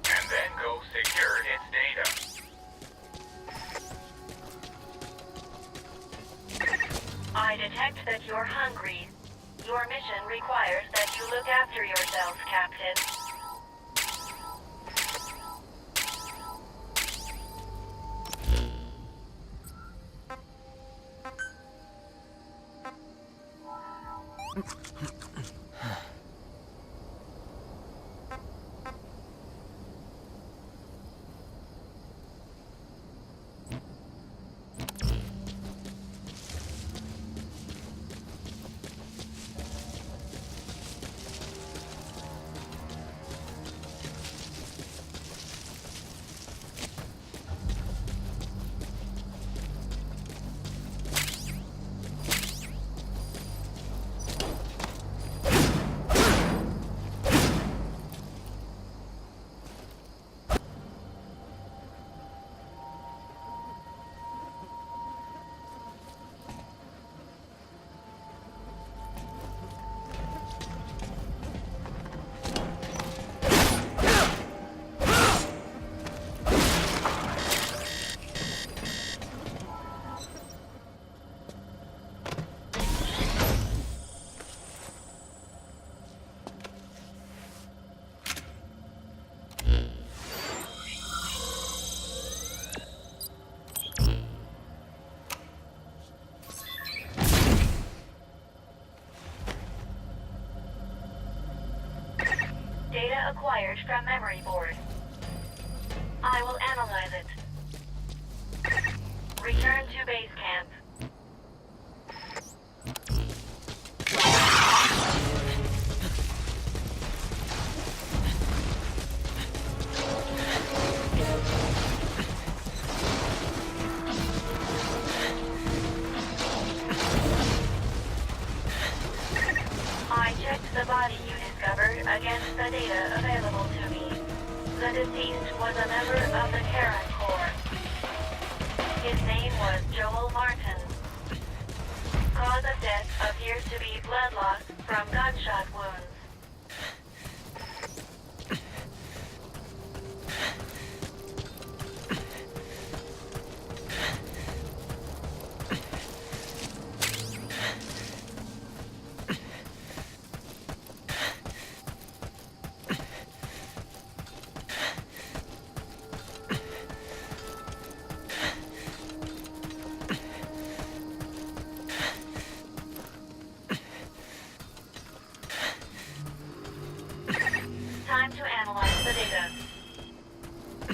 and then go secure its data. I detect that you're hungry. Your mission requires that you look after yourself, Captain. Data acquired from memory board. I will analyze it. Return to base camp. I checked the body you discovered against the data available to me. The deceased was a member of the Karen Corps. His name was Joel Martin. Cause of death appears to be blood loss from gunshot wounds. Time to analyze the data.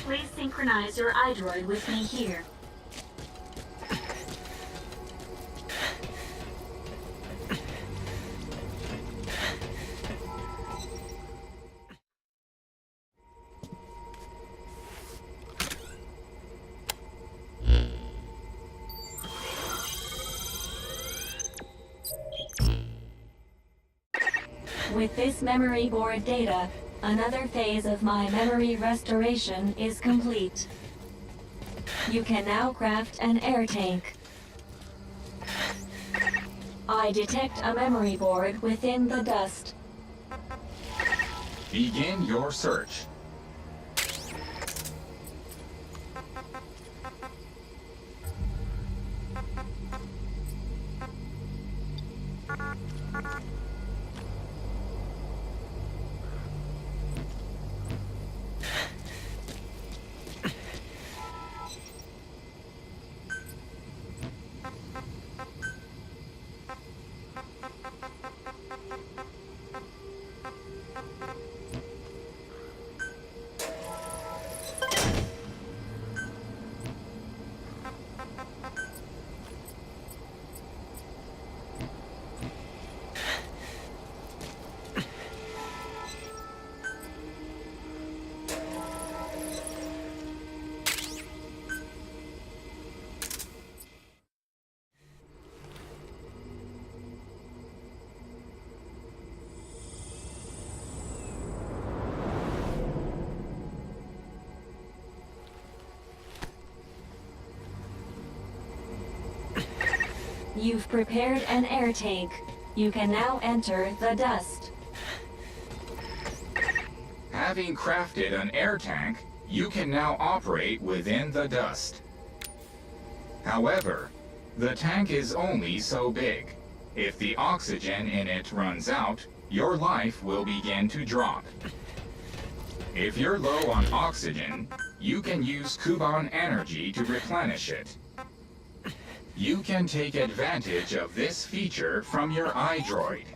Please synchronize your iDroid with me here. With this memory board data, another phase of my memory restoration is complete. You can now craft an air tank. I detect a memory board within the dust. Begin your search. You've prepared an air tank. You can now enter the dust. Having crafted an air tank, you can now operate within the dust. However, the tank is only so big. If the oxygen in it runs out, your life will begin to drop. If you're low on oxygen, you can use Kuban energy to replenish it. You can take advantage of this feature from your iDroid.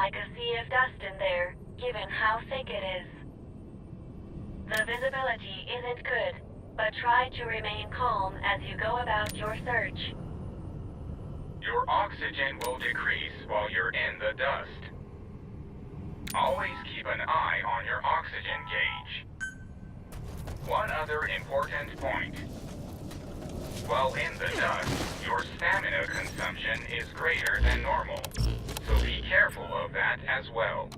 like a sea of dust in there, given how thick it is. The visibility isn't good, but try to remain calm as you go about your search. Your oxygen will decrease while you're in the dust. Always keep an eye on your oxygen gauge. One other important point. While in the dust, your stamina consumption is greater than normal, so be careful of that as well.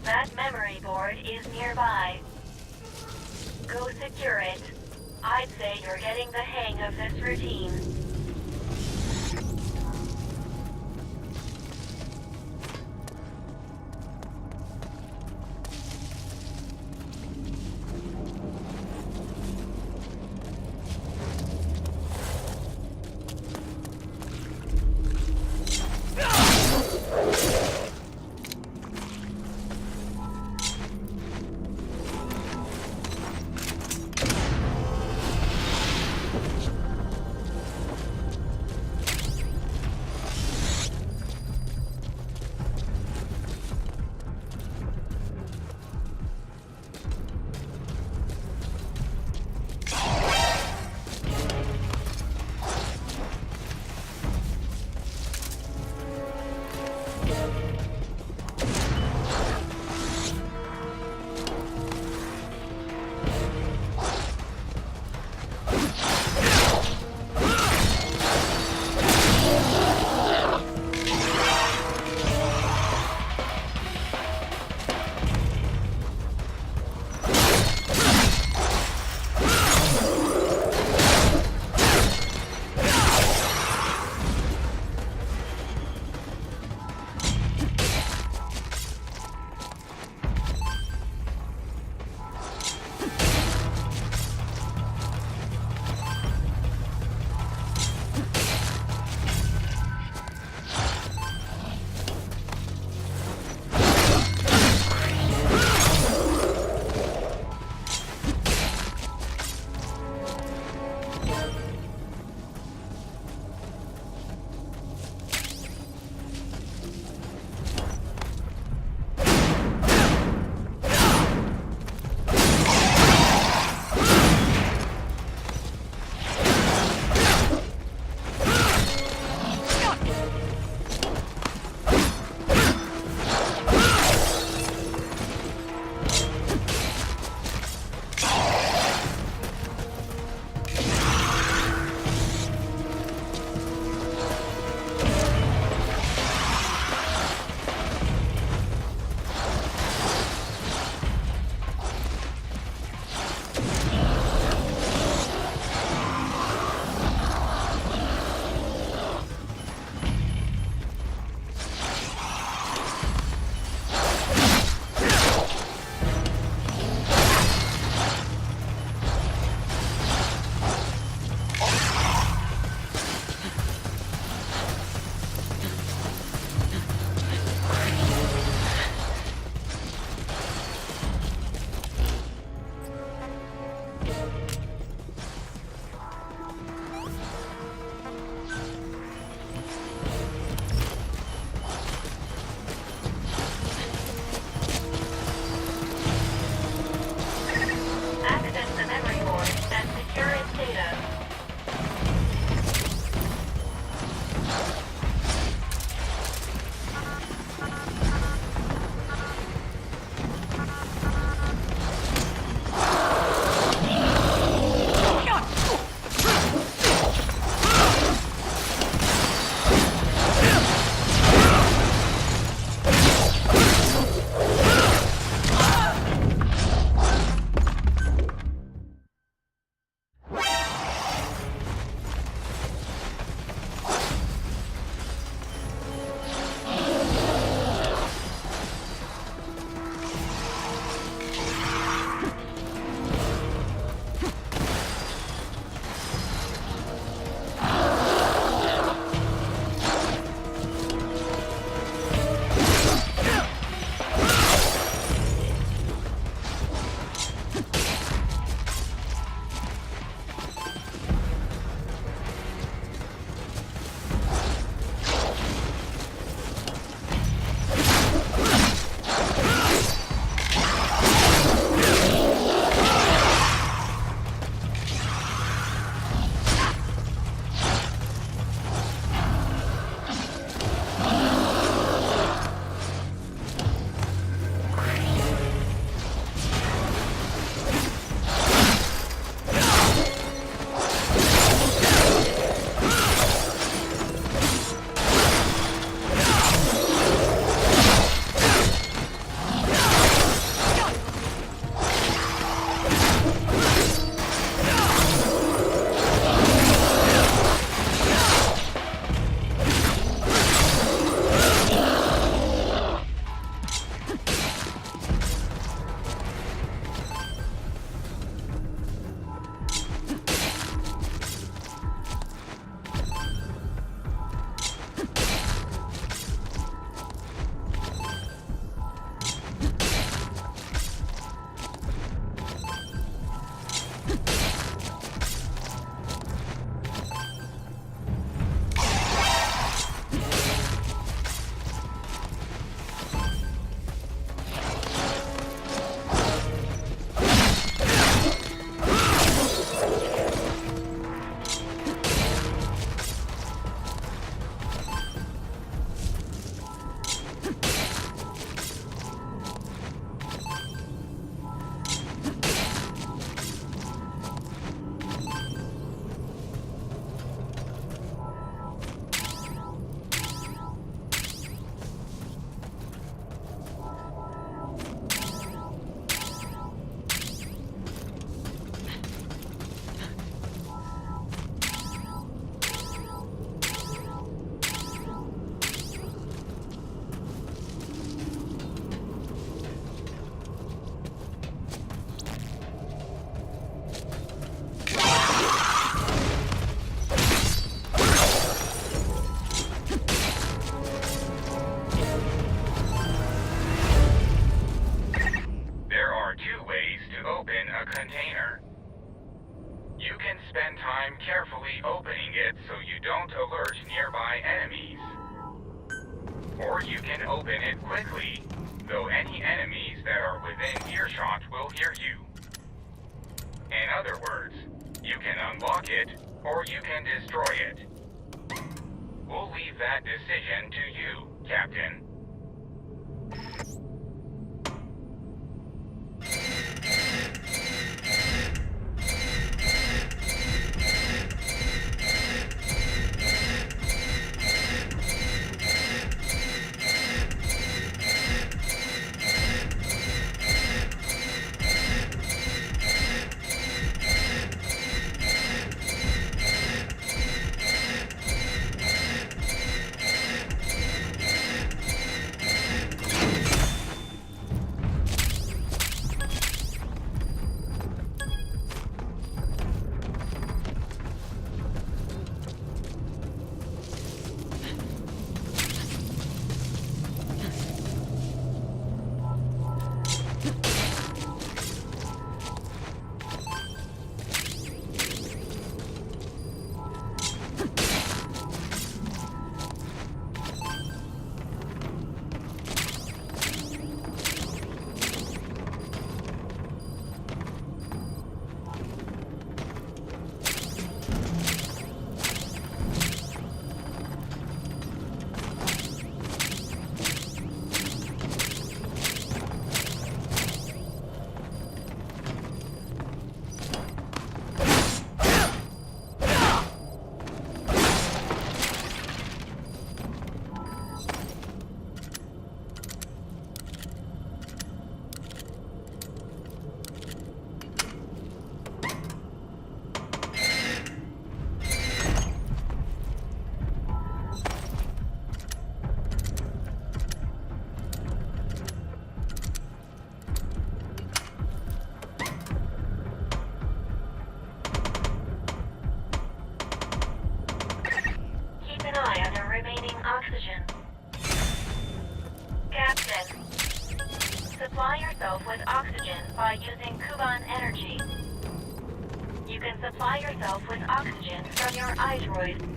That memory board is nearby. Go secure it. I'd say you're getting the hang of this routine. or you can open it quickly, though any enemies that are within earshot will hear you. In other words, you can unlock it, or you can destroy it. We'll leave that decision to you, Captain. Oxygen. Captain, supply yourself with oxygen by using Kuban energy. You can supply yourself with oxygen from your iDroid.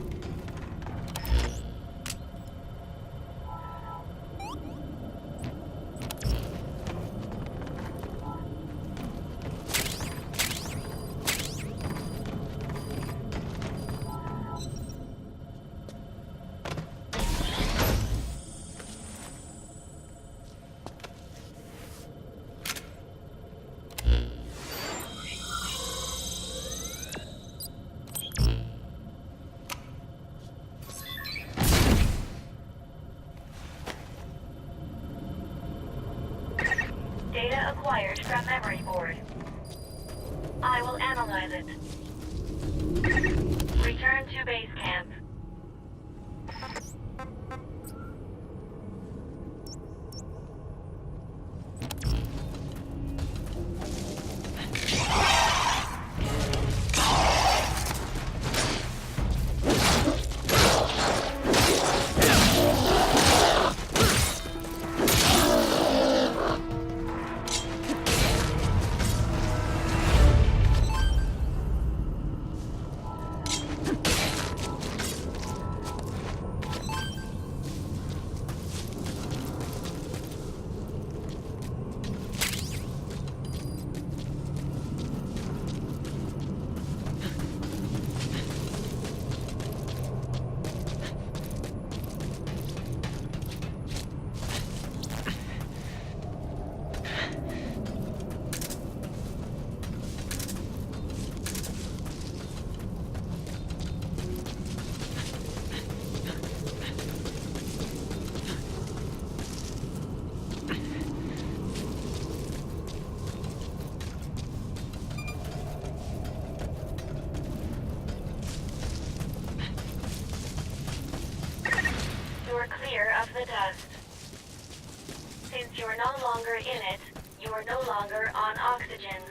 Data acquired from memory board. I will analyze it. Return to base camp. Clear of the dust. Since you're no longer in it, you're no longer on oxygen.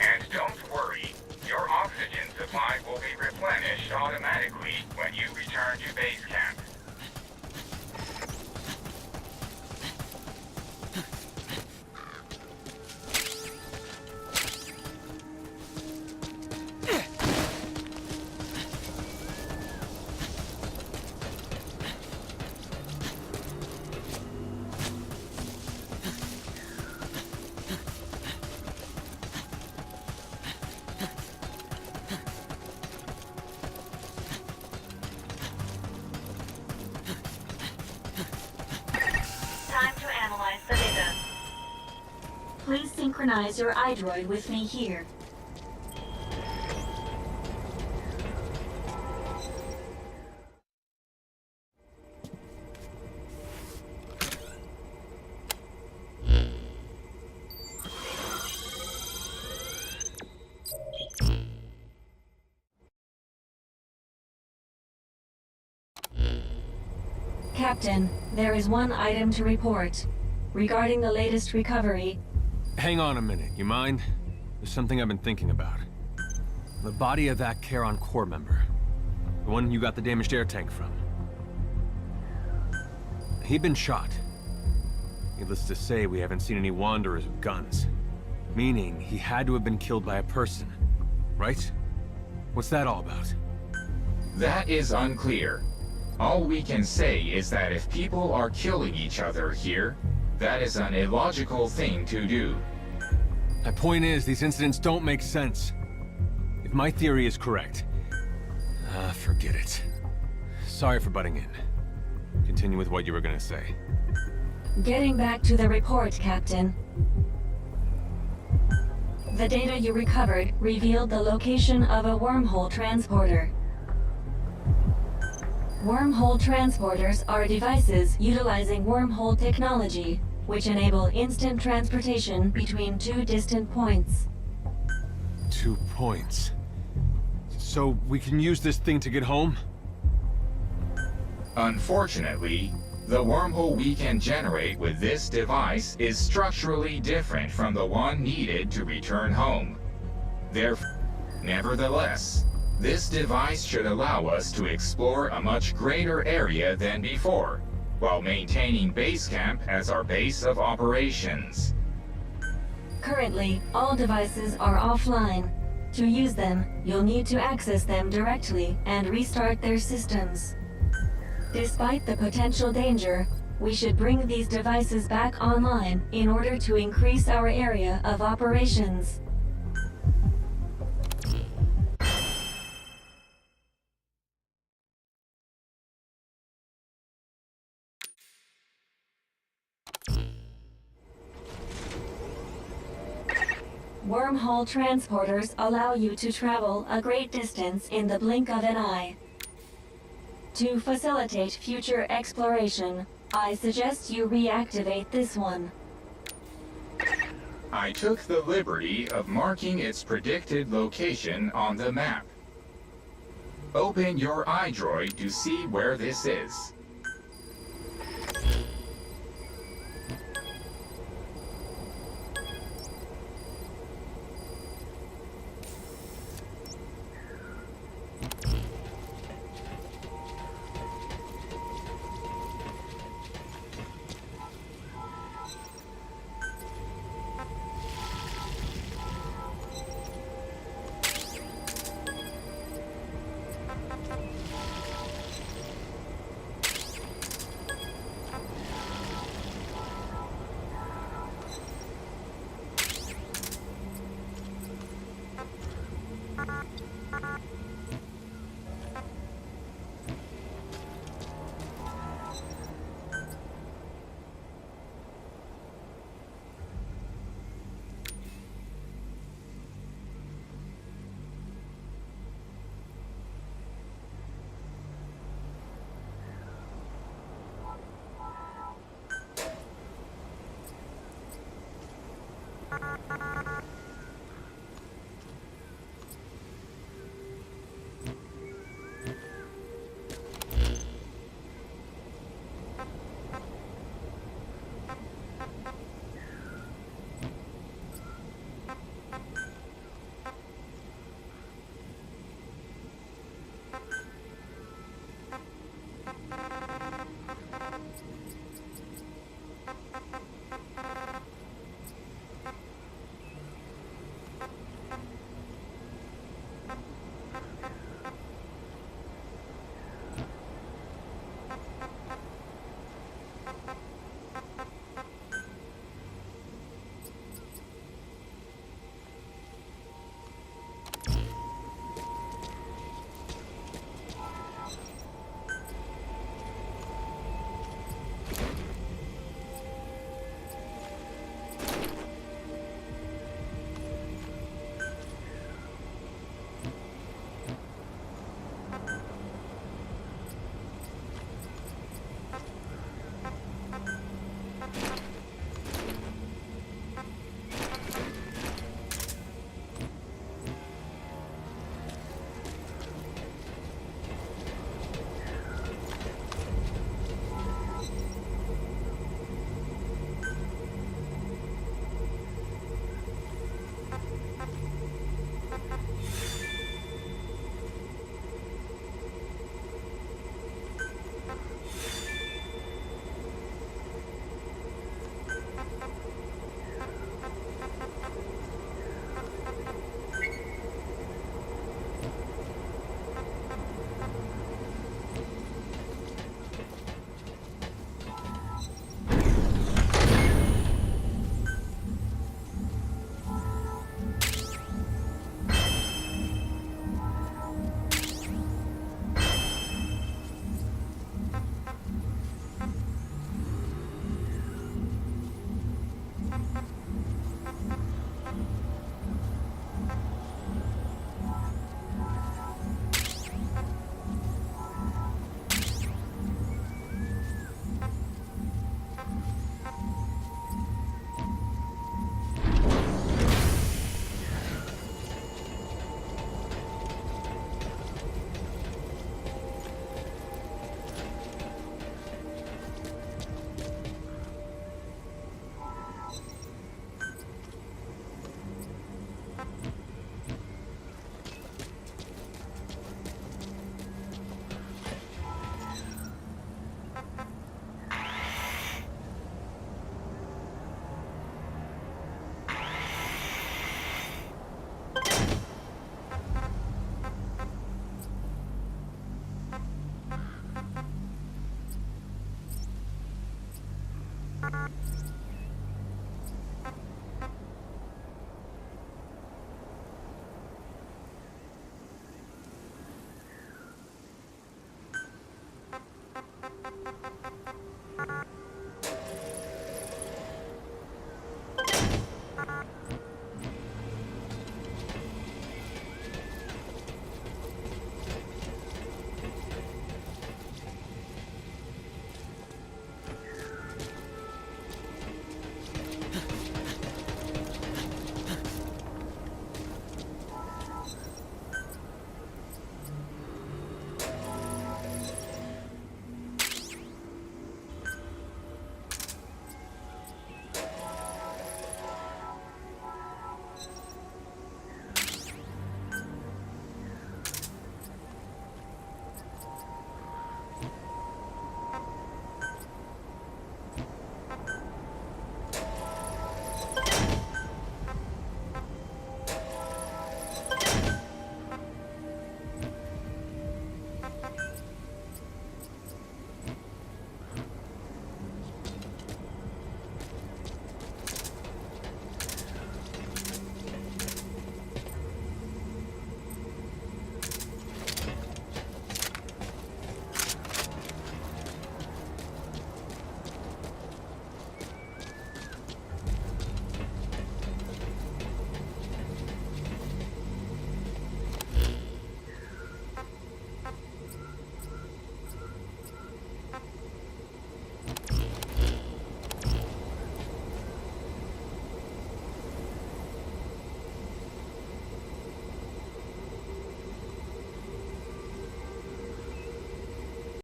And don't worry, your oxygen supply will be replenished automatically when you return to base camp. Please synchronize your iDroid with me here. Captain, there is one item to report. Regarding the latest recovery... Hang on a minute, you mind? There's something I've been thinking about. The body of that Charon Corps member. The one you got the damaged air tank from. He'd been shot. Needless to say, we haven't seen any Wanderers with guns. Meaning, he had to have been killed by a person. Right? What's that all about? That is unclear. All we can say is that if people are killing each other here, that is an illogical thing to do. My point is, these incidents don't make sense. If my theory is correct, forget it. Sorry for butting in. Continue with what you were gonna say. Getting back to the report, Captain. The data you recovered revealed the location of a wormhole transporter. Wormhole transporters are devices utilizing wormhole technology, which enable instant transportation between two distant points. 2 points. So we can use this thing to get home? Unfortunately, the wormhole we can generate with this device is structurally different from the one needed to return home. Nevertheless, this device should allow us to explore a much greater area than before, while maintaining base camp as our base of operations. Currently, all devices are offline. To use them, you'll need to access them directly and restart their systems. Despite the potential danger, we should bring these devices back online in order to increase our area of operations. Wormhole transporters allow you to travel a great distance in the blink of an eye. To facilitate future exploration, I suggest you reactivate this one. I took the liberty of marking its predicted location on the map. Open your iDroid to see where this is.